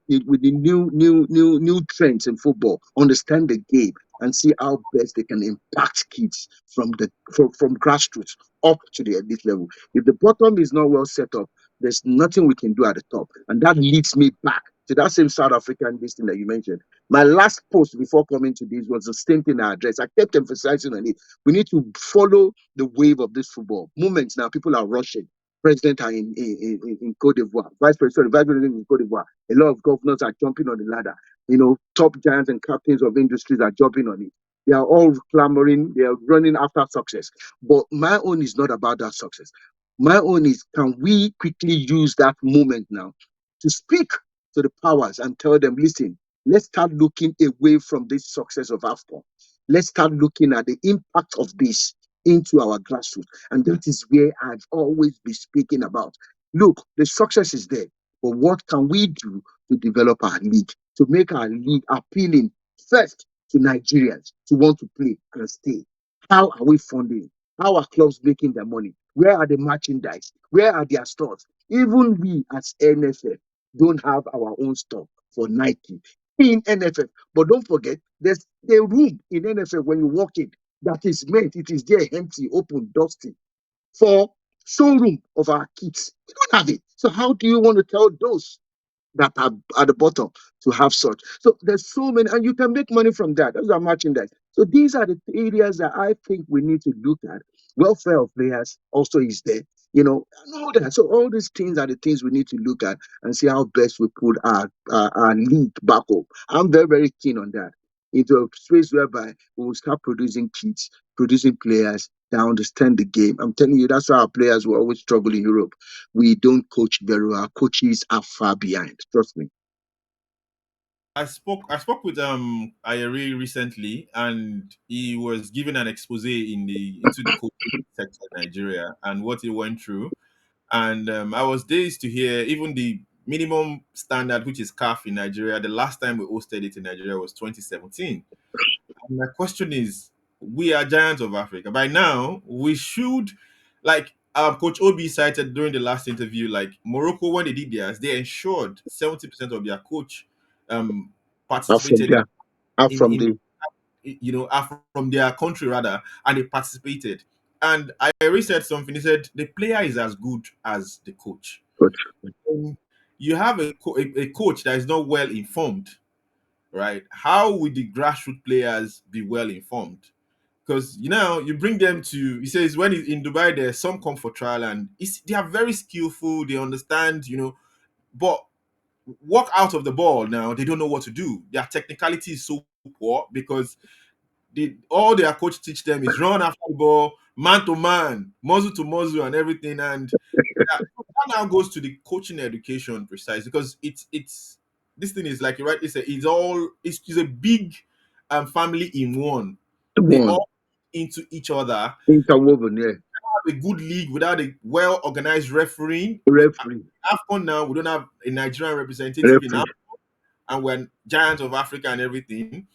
trends in football, understand the game and see how best they can impact kids from grassroots up to the elite level. If the bottom is not well set up, there's nothing we can do at the top. And that leads me back to that same South African listing that you mentioned. My last post before coming to this was the same thing I addressed. I kept emphasizing on it. We need to follow the wave of this football. Moments now, people are rushing president are in Cote d'Ivoire, vice president in Cote d'Ivoire. A lot of governors are jumping on the ladder. Top giants and captains of industries are jumping on it. They are all clamoring, they are running after success. But my own is not about that success. My own is, can we quickly use that moment now to speak to the powers and tell them, listen, let's start looking away from this success of AFCON. Let's start looking at the impact of this into our grassroots. And that is where I've always been speaking about. Look, the success is there, but what can we do to develop our league, to make our league appealing first to Nigerians to want to play and stay? How are we funding? How are clubs making their money? Where are the merchandise? Where are their stores? Even we as NFF don't have our own store for Nike in NFF. But don't forget, there's a room in NFF when you walk in that is meant, it is there empty, open, dusty for showroom of our kits. You don't have it. So how do you want to tell those that are at the bottom to have such? So there's so many, and you can make money from that. Those are merchandise. So these are the areas that I think we need to look at. Welfare of players also is there, and all that. So all these things are the things we need to look at and see how best we put our league back up. I'm very, very keen on that. Into a space whereby we will start producing kids, producing players that understand the game. I'm telling you, that's why our players will always struggle in Europe. We don't coach very well. Our coaches are far behind. Trust me. I spoke with Ayeri recently, and he was given an expose into the coaching sector in Nigeria and what he went through. And I was dazed to hear even the minimum standard, which is CAF in Nigeria. The last time we hosted it in Nigeria was 2017. And my question is, we are giants of Africa. By now, we should, like Coach Obi cited during the last interview, like Morocco, when they did theirs, they ensured 70% of their coach um, Are from participated there. Are in, from in the are from their country rather, and they participated. And I already said something. He said the player is as good as the coach. coach. When you have a coach that is not well informed, right? How would the grassroots players be well informed? Because you bring them to. He says when he's in Dubai, there's some come for trial, and they are very skillful. They understand, but walk out of the ball now. They don't know what to do. Their technicality is so poor because all their coach teach them is run after the ball, man to man, muzzle to muzzle, and everything. And that now goes to the coaching education precise because it's this thing is like you rightly said, it's a big family in one. They One all into each other. interwoven, yeah. Have a good league without a well organized refereeing. We Referee, AFCON now we don't have a Nigerian representative in referee. AFCON, and we're giants of Africa and everything.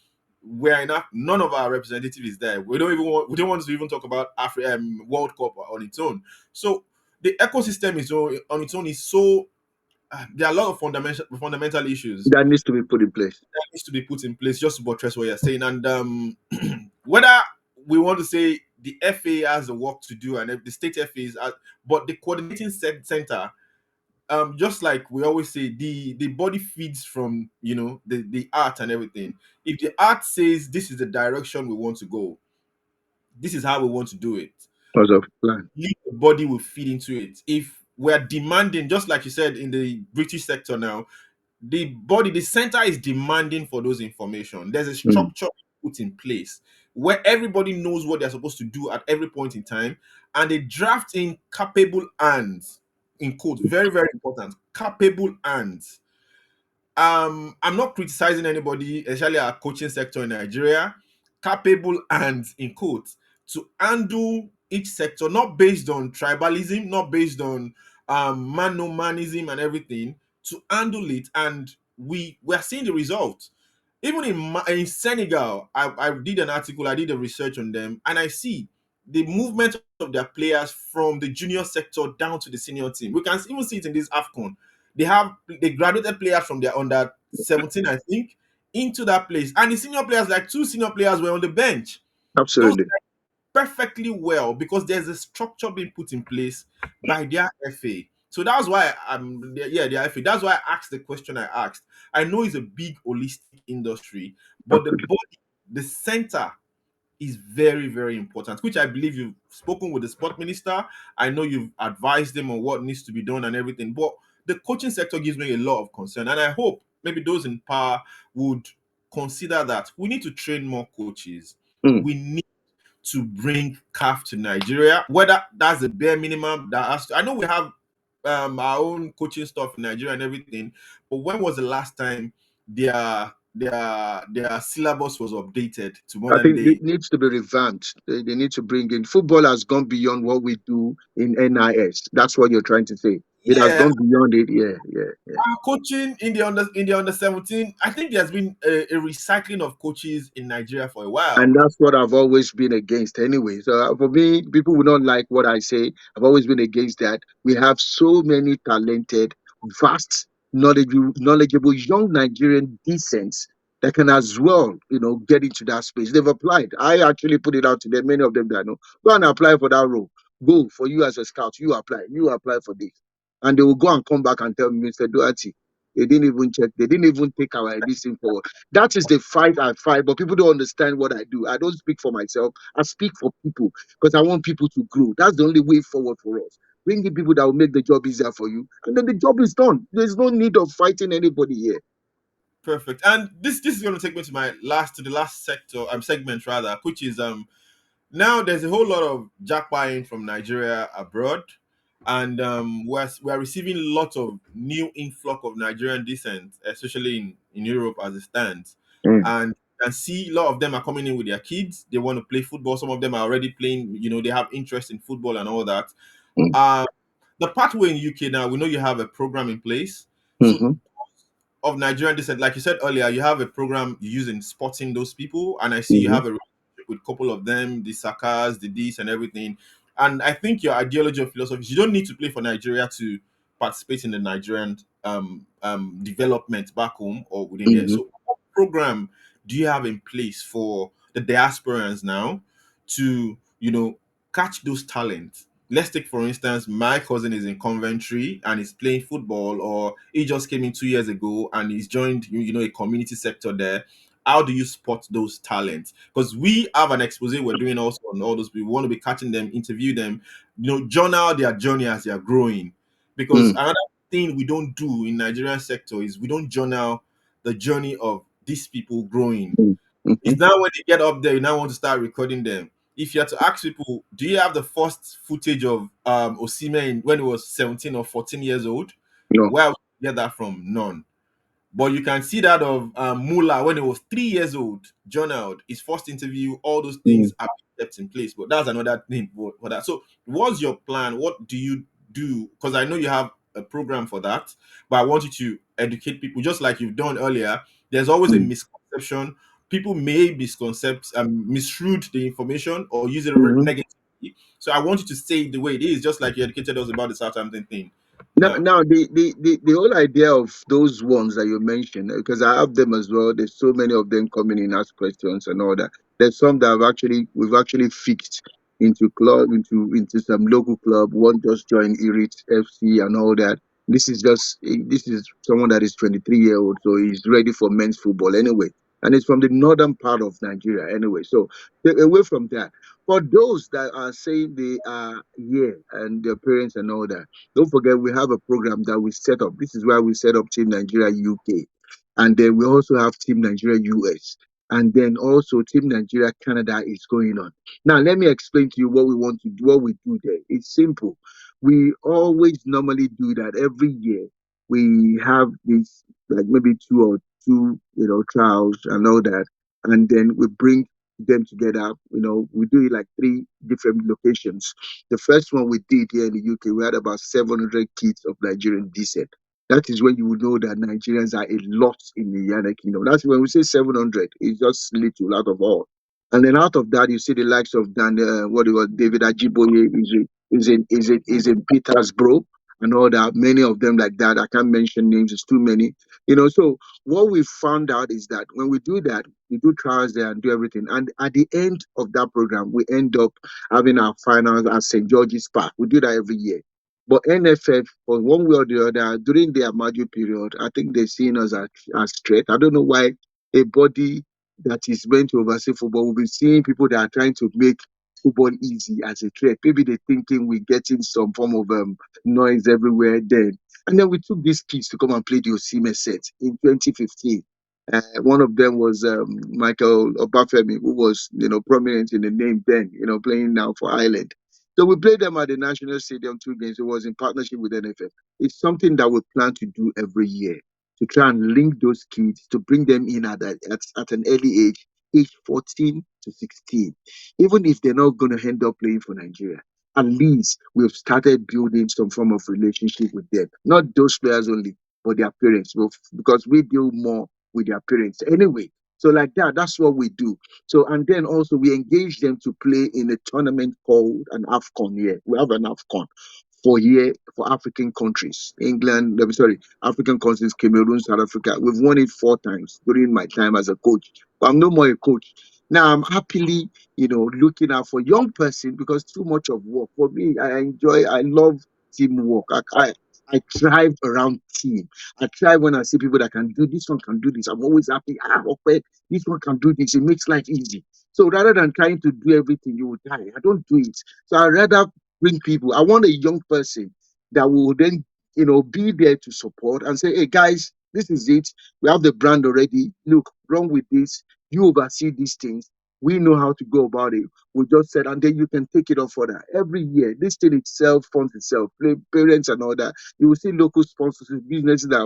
We're enough. None of our representative is there. We don't want to even talk about Africa World Cup on its own. So the ecosystem is on its own is so there are a lot of fundamental issues That needs to be put in place. that needs to be put in place just to buttress what you're saying. And whether we want to say the FA has the work to do and the state FAs, but the coordinating center, just like we always say, the body feeds from the art and everything. If the art says this is the direction we want to go, this is how we want to do it, Because of plan. the body will feed into it. If we're demanding, just like you said in the British sector now, the center is demanding for those information. There's a Mm. structure put in place where everybody knows what they're supposed to do at every point in time, and they draft in capable hands, in quotes, very very important, capable hands. I'm not criticizing anybody, especially our coaching sector in Nigeria, capable hands in quotes to handle each sector, not based on tribalism, not based on man-no-manism and everything, to handle it. And we are seeing the results. Even in Senegal, I did an article, I did a research on them, and I see the movement of their players from the junior sector down to the senior team. We can even see it in this AFCON. They graduated players from their under 17, I think, into that place. And the senior players, like two senior players, were on the bench. Those Absolutely. perfectly well because there's a structure being put in place by their FA. So that's why the FA. That's why I asked the question I asked. I know it's a big holistic industry, but the Absolutely. body, the center is very, very important, which I believe you've spoken with the sport minister. I know you've advised them on what needs to be done and everything. But the coaching sector gives me a lot of concern. And I hope maybe those in power would consider that we need to train more coaches. Mm. We need to bring CAF to Nigeria, whether that's the bare minimum that has to. I know we have our own coaching stuff in Nigeria and everything, but when was the last time their syllabus was updated to I modern think it day? needs to be revamped. They need to bring in football has gone beyond what we do in NIS. That's what you're trying to say. It has Yeah, gone beyond it. Yeah, yeah, yeah. I'm coaching in the under 17. I think there's been a recycling of coaches in Nigeria for a And while. that's what I've always been against anyway. So for me, people will not like what I say. I've always been against that. We have so many talented, vast, knowledgeable young Nigerian decents that can as well, get into that space. They've applied. I actually put it out to them, many of them that know. Go and apply for that role. Go for you as a scout. You apply. You apply for this. And they will go and come back and tell me, Mr. Doherty, they didn't even check. They didn't even take our this thing forward. That is the fight I fight, but people don't understand what I do. I don't speak for myself. I speak for people because I want people to grow. That's the only way forward for us. Bring in people that will make the job easier for you, and then the job is done. There's no need of fighting anybody here. Perfect. And this is going to take me to the last sector segment rather, which is now there's a whole lot of jackpying from Nigeria abroad, and we're receiving lots of new influx of Nigerian descent, especially in Europe as it stands. Mm, And you can see a lot of them are coming in with their kids. They want to play football. Some of them are already playing. They have interest in football and all that. mm, Uh, the pathway in UK now, we know you have a program in place. So mhm, of Nigerian descent, like you said earlier, you have a program you use in spotting those people, and I see you mhm, have a relationship with a couple of them, the Sakas, the Ds, and everything. And I think your ideology or philosophy is you don't need to play for Nigeria to participate in the Nigerian development back home or within there. mhm, So, what program do you have in place for the diasporans now to catch those talents? Let's take for instance, my cousin is in Coventry and is playing football, or he just came in 2 years ago and he's joined a community sector there. How do you spot those talents? Because we have an expose we're doing also on all those people. We want to be catching them, interview them, journal their journey as they are growing. Because mm, another thing we don't do in Nigerian sector is we don't journal the journey of these people growing. mm, It's mhm. now when they get up there, you now want to start recording them. if you had to ask people, do you have the first footage of Osimhen when he was 17 or 14 years old? No. Where would you get that from? None. But you can see that of Muller when he was 3 years old, journaled his first interview, all those Mm. things are kept in place. But that's another thing for that. So, what's your plan? What do you do? Because I know you have a program for that, but I want you to educate people just like you've done earlier. There's always a Mm. misconception. People may misread the information or use it Mhm. negatively. So, I want you to say it the way it is, just like you educated us about the Southampton thing. Now, Now the whole idea of those ones that you mentioned, because I have them as well. There's so many of them coming in, ask questions and all that. There's some that we've actually fixed into club, into some local club. One just joined Irit FC and all that. This is someone that is 23-year-old, so he's ready for men's football anyway, and it's from the northern part of Nigeria anyway. So away from that, for those that are saying they are here and their parents and all that, don't forget, we have a program that we set up. This is why we set up Team Nigeria UK. And then we also have Team Nigeria US. And then also Team Nigeria Canada is going on. Now, let me explain to you what we want to do, what we do there. It's simple. We always normally do that every year. We have this, like maybe trials and all that. And then we bring them together. We do it like three different locations. The first one we did here in the UK, we had about 700 kids of Nigerian descent. That is when you would know that Nigerians are a lot in the United Kingdom. That's when we say 700, it's just little out of all. And then out of that, you see the likes of David Ajiboye is in Petersborough and all that. Many of them like that. I can't mention names, it's too many. So what we found out is that when we do that, we do trials there and do everything. And at the end of that program, we end up having our finals at St. George's Park. We do that every year. But NFF, for one way or the other, during their Amaju period, I think they're seeing us as threat. I don't know why a body that is meant to oversee football will be seeing people that are trying to make football easy as a threat. Maybe they're thinking we're getting some form of noise everywhere then. And then we took these kids to come and play the Osime set in 2015. One of them was Michael Obafemi, who was, prominent in the name then, playing now for Ireland. So we played them at the National Stadium 2 games. It was in partnership with NFF. It's something that we plan to do every year to try and link those kids to bring them in at an early age 14 to 16. Even if they're not going to end up playing for Nigeria, at least we've started building some form of relationship with them. Not those players only, but their parents, because we deal more with their parents anyway. So like that, that's what we do. So and then also we engage them to play in a tournament called an AFCON here. We have an AFCON for African countries. African countries, Cameroon, South Africa. We've won it 4 times during my time as a coach. But I'm no more a coach. Now I'm happily, looking out for young person because too much of work. For me, I love teamwork. I thrive around team. I thrive when I see people that can do this one, can do this. I'm always happy. Okay, this one can do this. It makes life easy. So rather than trying to do everything, you will die. I don't do it. So I rather bring people. I want a young person that will then, be there to support and say, hey guys, this is it. We have the brand already. Look, run with this. You oversee these things. We know how to go about it. We just said, and then you can take it off further. Every year, this thing itself funds itself. Parents and all that. You will see local sponsors, businesses that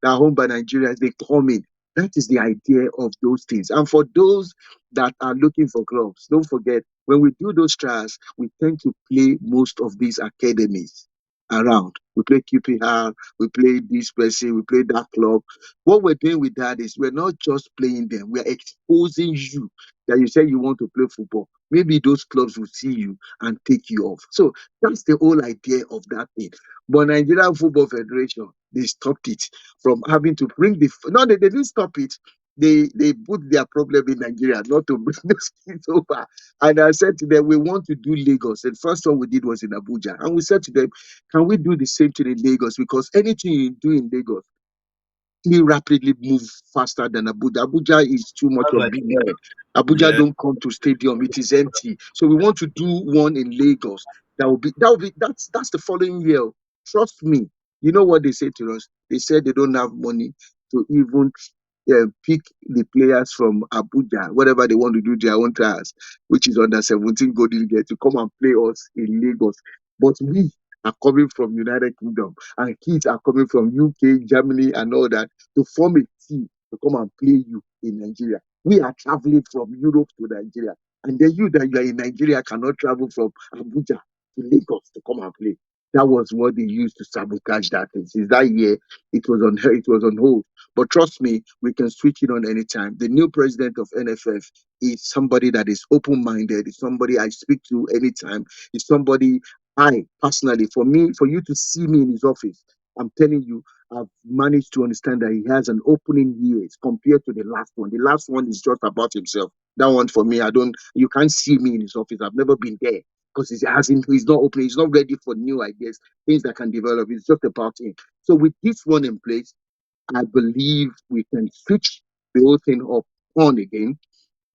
are owned by Nigerians. They come in. That is the idea of those things. And for those that are looking for clubs, don't forget when we do those trials, we tend to play most of these academies around. We play QPR, we play this person, we play that club. What we're doing with that is we're not just playing them, we're exposing you that you say you want to play football. Maybe those clubs will see you and take you off. So that's the whole idea of that thing. But Nigerian Football Federation, they stopped it from having to bring no, they didn't stop it. They put their problem in Nigeria, not to bring those kids over. And I said to them, we want to do Lagos. And first one we did was in Abuja. And we said to them, can we do the same thing in Lagos? Because anything you do in Lagos rapidly move faster than Abuja. Abuja is too much that's of like, big head. Abuja yeah. don't come to stadium; it is empty. So we want to do one in Lagos. That's the following year. Trust me. You know what they say to us? They said they don't have money to even pick the players from Abuja, whatever they want to do their own trials, which is under 17 Golden Gate, to come and play us in Lagos. But we are coming from United Kingdom, and kids are coming from UK, Germany, and all that to form a team to come and play you in Nigeria. We are traveling from Europe to Nigeria, and then you that you are in Nigeria cannot travel from Abuja to Lagos to come and play. That was what they used to sabotage that thing. Since that year, it was on hold. But trust me, we can switch it on anytime. The new president of NFF is somebody that is open-minded. It's somebody I speak to anytime. It's somebody I personally, for you to see me in his office, I'm telling you, I've managed to understand that he has an opening years compared to the last one. The last one is just about himself. That one for me, I don't. You can't see me in his office. I've never been there because he's not open. He's not ready for new ideas, things that can develop. It's just about him. So with this one in place, I believe we can switch the whole thing up on again,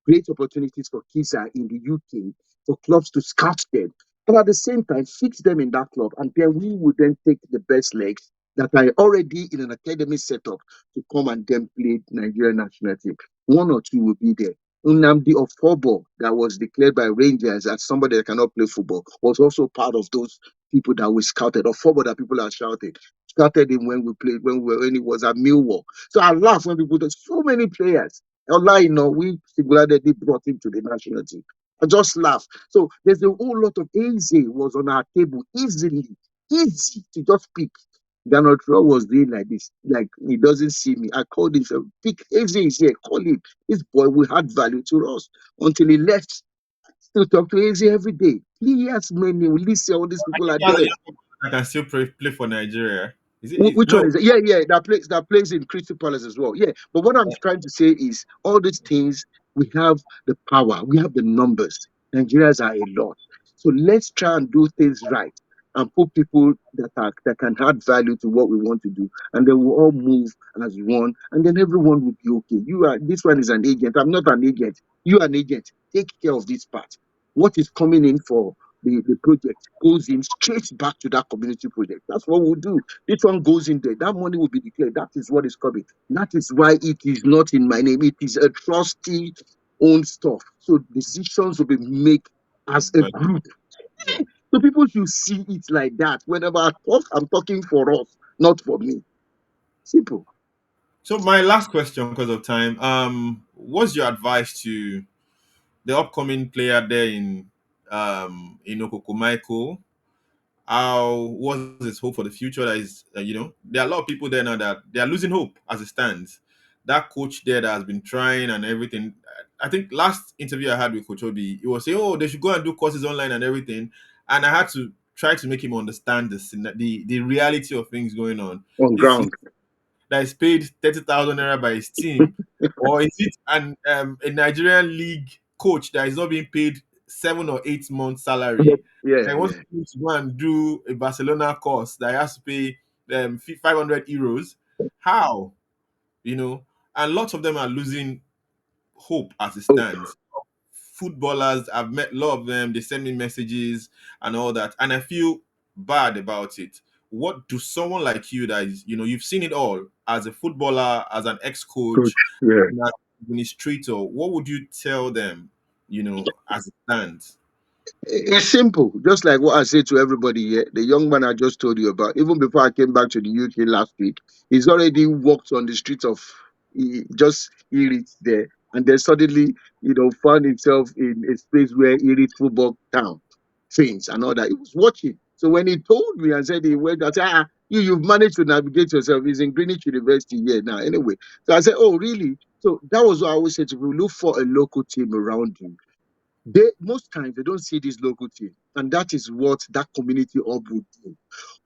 create opportunities for kids in the UK, for clubs to scout them, and at the same time fix them in that club. And then we would then take the best legs that are already in an academy setup to come and then play Nigerian national team. One or two will be there. Unamdi of football that was declared by Rangers as somebody that cannot play football was also part of those people that we scouted, or football that people are shouting. Scouted him when we played, when he was at Millwall. So I laugh when people do so many players. Online, we singularly brought him to the national team. I just laugh. So there's a whole lot of easy was on our table, easy to just pick. Donald Trump was doing like this, like he doesn't see me. I called him, said, pick Eze is here, call him. This boy will add value to us until he left. Still talk to Eze every day. Players, many, listen, all these I people think are he has a there. young person that can still play for Nigeria. Which one No? is it? Yeah, yeah, that plays in Crystal Palace as well. Yeah, but what I'm trying to say is all these things we have the power, we have the numbers. Nigerians are a lot, so let's try and do things right and put people that can add value to what we want to do, and then we'll all move as one, and then everyone will be okay. You are this one is an agent. I'm not an agent. You are an agent. Take care of this part. What is coming in for the project goes in straight back to that community project. That's what we'll do. This one goes in there. That money will be declared. That is what is coming. That is why it is not in my name. It is a trustee owned stuff. So decisions will be made as a group. So people should see it like that. Whenever I talk, I'm talking for us, not for me. Simple. So my last question, because of time, what's your advice to the upcoming player there in Okoko Michael? How what's his hope for the future? That is, there are a lot of people there now that they are losing hope as it stands. That coach there that has been trying and everything. I think last interview I had with Coach Obi, he was saying, "Oh, they should go and do courses online and everything," and I had to try to make him understand the reality of things going on. On Is he ground. that is paid 30,000 naira by his team, or is it a Nigerian league coach that is not being paid 7 or 8 months salary? Yeah, I want yeah. him to go and do a Barcelona course that has to pay 500 euros. How? You know, and lots of them are losing hope as it Oh, stands. Footballers, I've met a lot of them, they send me messages and all that, and I feel bad about it. What do someone like you that is, you've seen it all as a footballer, as an coach. ex-coach, Yeah. as an administrator, what would you tell them, as it stands? It's simple, just like what I say to everybody here. The young man I just told you about, even before I came back to the UK last week, he's already walked on the streets of just Erie there, and then suddenly, found himself in a space where Erie football town trains and all that. He was watching. So when he told me and said he went, I said, you've managed to navigate yourself. He's in Greenwich University here now. Anyway, so I said, oh, really? So that was what I always said to people: look for a local team around you. They most times they don't see this local team, and that is what that community hub would do.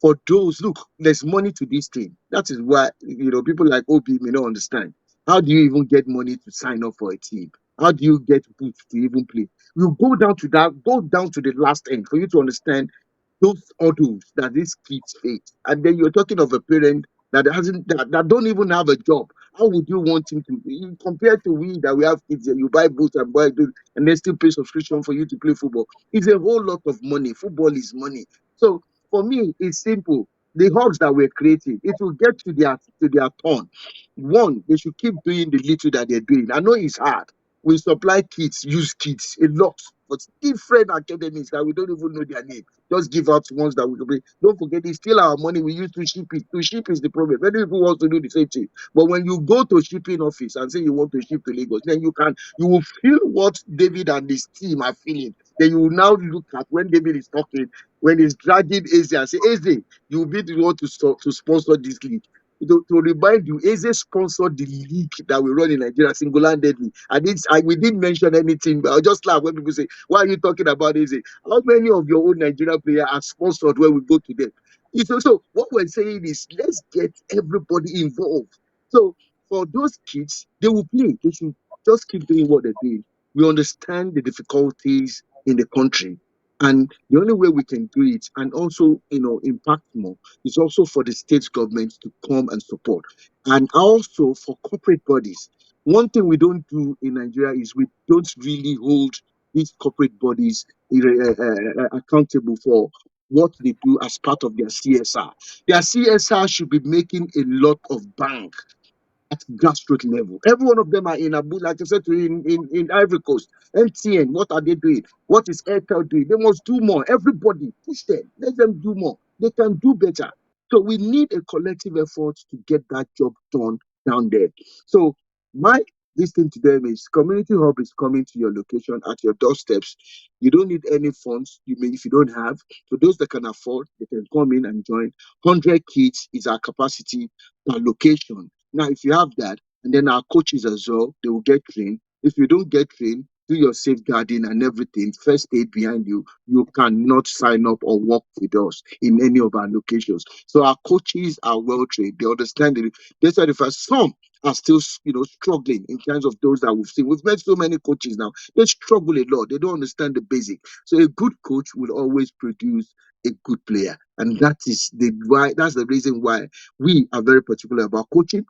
For those, look, there's money to this thing. That is why people like OB may not understand. How do you even get money to sign up for a team? How do you get boots to even play? You go down to the last end for you to understand those hurdles that these kids face. And then you're talking of a parent that don't even have a job. How would you want him to compared to we that we have kids here, you buy boots and buy this and then still pay subscription for you to play football? It's a whole lot of money. Football is money. So for me, it's simple. the hubs that we're creating, it will get to their turn. One, they should keep doing the little that they're doing. I know it's hard. We supply kits, use kits a lot, but different academies that we don't even know their name. Just give out ones that we can bring. Don't forget, it's still our money we use to ship it. To ship is the problem. Many people want to do the same thing. But when you go to shipping office and say you want to ship to Lagos, then you will feel what David and his team are feeling. Then you will now look at when David is talking, when he's dragging Eze and say, Eze, you will be the one to sponsor this league. To remind you, Eze sponsored the league that we run in Nigeria single-handedly. We didn't mention anything, but I just laugh when people say, why are you talking about Eze? How many of your own Nigerian players are sponsored when we go to them? So what we're saying is, let's get everybody involved. So for those kids, they will play. They should just keep doing what they're doing. We understand the difficulties in the country. And the only way we can do it and also, impact more is also for the state government to come and support. And also for corporate bodies. One thing we don't do in Nigeria is we don't really hold these corporate bodies accountable for what they do as part of their CSR. Their CSR should be making a lot of bank at grassroots level. Every one of them are in Abu, like I said to you, in Ivory Coast. MTN, what are they doing? What is Airtel doing? They must do more. Everybody, push them. Let them do more. They can do better. So we need a collective effort to get that job done down there. So my this thing to them is community hub is coming to your location at your doorsteps. You don't need any funds. You may if you don't have. For those that can afford, they can come in and join. 100 kids is our capacity per location. Now, if you have that, and then our coaches as well, they will get trained. If you don't get trained, do your safeguarding and everything, first aid behind you, you cannot sign up or work with us in any of our locations. So our coaches are well trained. They understand it. That's why the first some are still, struggling in terms of those that we've seen. We've met so many coaches now. They struggle a lot. They don't understand the basic. So a good coach will always produce a good player. And that's the reason why we are very particular about coaching,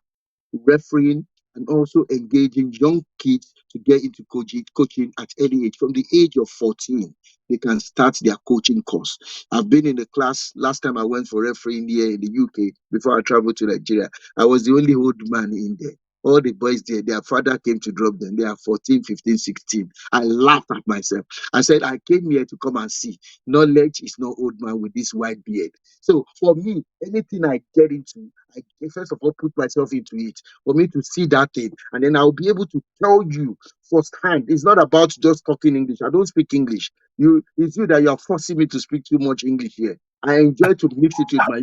refereeing, and also engaging young kids to get into coaching at early age. From the age of 14, they can start their coaching course. I've been in the class last time I went for refereeing here in the UK before I traveled to Nigeria. I was the only old man in there. All the boys there, their father came to drop them. They are 14, 15, 16. I laughed at myself. I said, I came here to come and see. Knowledge is no old man with this white beard. So for me, anything I get into, I first of all put myself into it for me to see that thing. And then I'll be able to tell you firsthand. It's not about just talking English. I don't speak English. It's you that you are forcing me to speak too much English here. I enjoy to mix it with my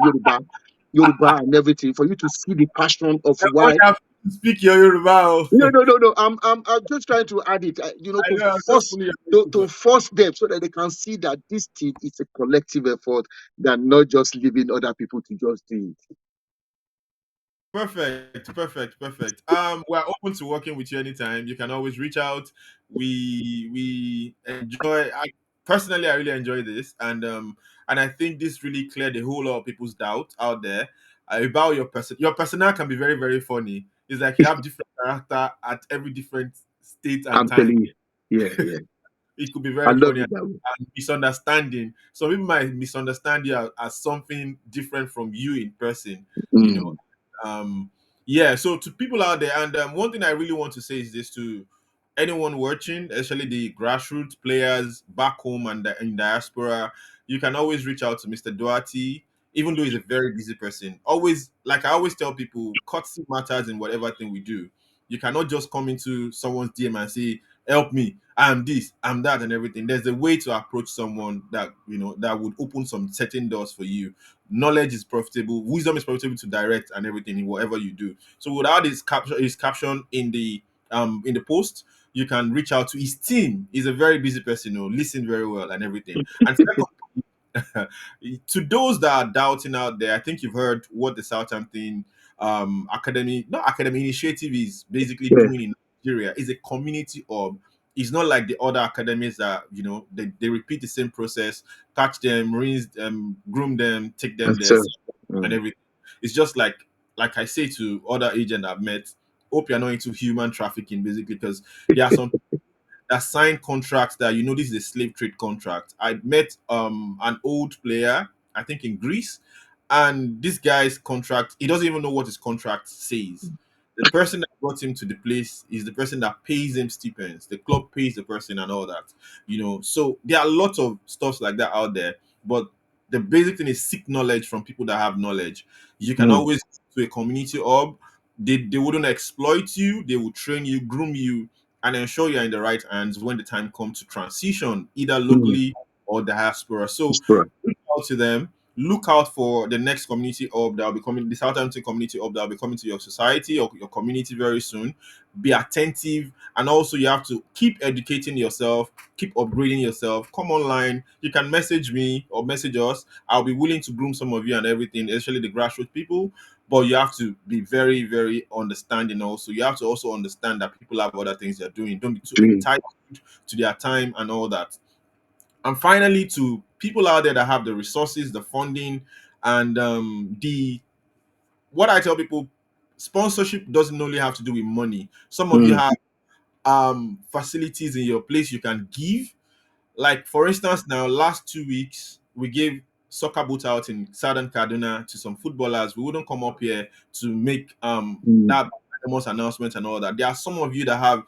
Yoruba and everything for you to see the passion of Yeah, but why. you have to speak your Yoruba. Oh. No, no, no, no. I'm just trying to add it, I to know, I'm just force pulling your to leg. force them so that they can see that this thing is a collective effort than not just leaving other people to just do it. Perfect, perfect, perfect. We're open to working with you anytime. You can always reach out. We enjoy. I really enjoy this, and I think this really cleared a whole lot of people's doubt out there about your person. Your personnel can be very very funny. It's like you have different character at every different state and I'm time. telling you. Yeah, yeah. It could be I very love funny it that way. and misunderstanding. Some people might misunderstand you as something different from you in person, you know. Mm. Yeah, so to people out there, and one thing I really want to say is this to anyone watching, especially the grassroots players back home and in diaspora, you can always reach out to Mr. Doherty, even though he's a very busy person. Always, like I always tell people, courtesy matters in whatever thing we do. You cannot just come into someone's DM and say, help me, I'm this, I'm that, and everything. There's a way to approach someone that that would open some certain doors for you. Knowledge is profitable, wisdom is profitable to direct and everything in whatever you do. So without his caption in the post, you can reach out to his team. He's a very busy person, listen very well and everything. And second, to those that are doubting out there, I think you've heard what the Southampton academy, not academy initiative is basically Yeah, doing in Nigeria. Is a community hub. It's not like the other academies that they repeat the same process, catch them, rinse them, groom them, take them that's there, so. and Mm. everything. It's just like I say to other agents I've met, hope you're not into human trafficking, basically, because there are some that sign contracts that this is a slave trade contract. I met an old player, I think in Greece. and this guy's contract, he doesn't even know what his contract says. The person that brought him to the place is the person that pays him stipends. The club pays the person and all that, So there are a lot of stuff like that out there. But the basic thing is seek knowledge from people that have knowledge. You can Mm, always go to a community hub. They wouldn't exploit you. They will train you, groom you, and ensure you're in the right hands when the time comes to transition, either mm. locally or diaspora. So Sure. reach out to them. Look out for the next community hub that will be coming, the Southampton community hub that will be coming to your society or your community very soon. Be attentive, and also you have to keep educating yourself, keep upgrading yourself. Come online. You can message me or message us. I'll be willing to groom some of you and everything, especially the grassroots people. But you have to be very, very understanding. Also, you have to also understand that people have other things they're doing. Don't be too Doing. entitled to their time and all that. And finally, to people out there that have the resources, the funding, and the what I tell people, sponsorship doesn't only have to do with money. Some of you Mm, have facilities in your place you can give. Like for instance, now last 2 weeks we gave soccer boot out in Southern Kaduna to some footballers. We wouldn't come up here to make mm, that famous announcement and all that. There are some of you that have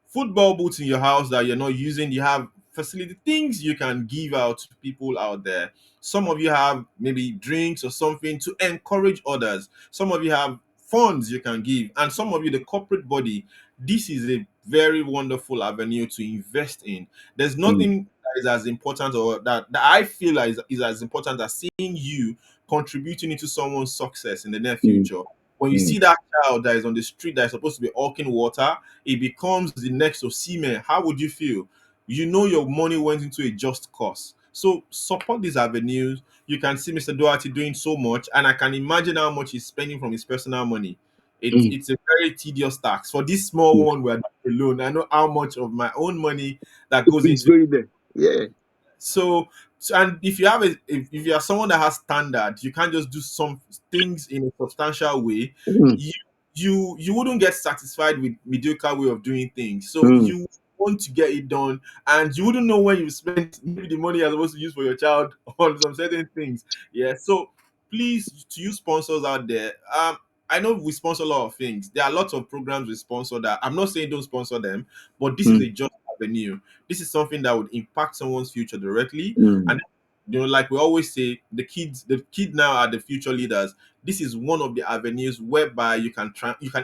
football boots in your house that you're not using. You have facility things you can give out to people out there. Some of you have maybe drinks or something to encourage others. Some of you have funds you can give, and some of you, the corporate body, this is a very wonderful avenue to invest in. There's mm, nothing that is as important, or that I feel is as important as seeing you contributing into someone's success in the near mm, future. When you mm, see that child that is on the street that is supposed to be hawking water, it becomes the next Osimhen, how would you feel? You know your money went into a just cause. So support these avenues. You can see Mr. Doherty doing so much, and I can imagine how much he's spending from his personal money. It's mm. it's a very tedious tax. For this small Mm. one we're doing alone, I know how much of my own money that goes It's into. going there. Yeah. And if you have if you are someone that has standard, you can't just do some things in a substantial way. Mm, You you you wouldn't get satisfied with mediocre way of doing things, so mm, you want to get it done, and you wouldn't know when you spend maybe the money you're supposed to use for your child on some certain things. Yeah, so please, to you sponsors out there, I know we sponsor a lot of things. There are lots of programs we sponsor that I'm not saying don't sponsor them, but this is mm, a just avenue. This is something that would impact someone's future directly. mm. And like we always say, the kid now are the future leaders. This is one of the avenues whereby you can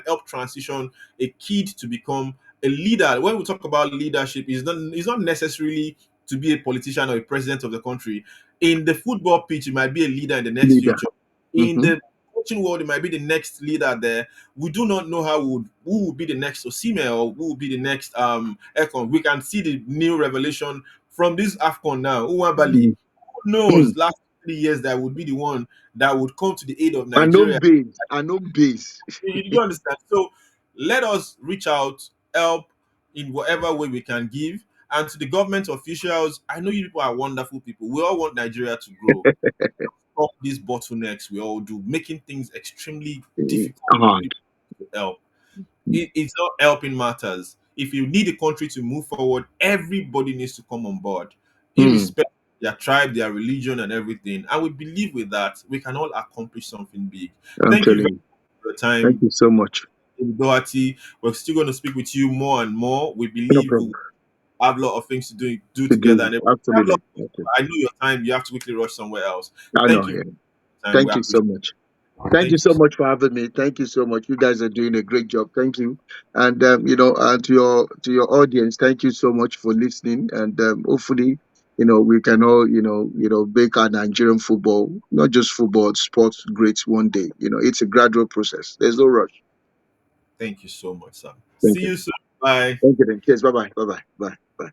help transition a kid to become a leader. When we talk about leadership, it's not necessarily to be a politician or a president of the country. In the football pitch, you might be a leader in the next Leader. future. In Mm-hmm. the coaching world, it might be the next leader there. We do not know who would be the next Osimhen or who will be the next Ekon. We can see the new revelation from this AFCON now. Bali. Mm, Who mm. knows last 3 years that would be the one that would come to the aid of And Nigeria. base. And base. You understand? So let us reach out, help in whatever way we can give. And to the government officials, I know you people are wonderful people. We all want Nigeria to grow. Stop these bottlenecks we all do, making things extremely difficult for Hard. people to help. It's not helping matters. If you need the country to move forward, everybody needs to come on board, Mm. irrespective of their tribe, their religion, and everything. And we believe with that, we can all accomplish something big. I'm Thank you very telling you. much for your Thank time, you so much. David Doherty. We're still going to speak with you more and more. We No believe we problem. have a lot of things to do To together. do. And we have a lot Absolutely. of things, Okay. but I know your time. You have to quickly rush somewhere else. I Thank know. you Yeah. for your time. We Thank you so appreciate much. it. Thank you Thank you. so much for having me. Thank you so much. You guys are doing a great job. Thank you. And to your audience, thank you so much for listening. And hopefully, we can all, make our Nigerian football, not just football, sports great one day. It's a gradual process. There's no rush. Thank you so much, sir. Thank See you. you soon. Bye. Thank you then. Cheers. Bye bye. Bye bye. Bye.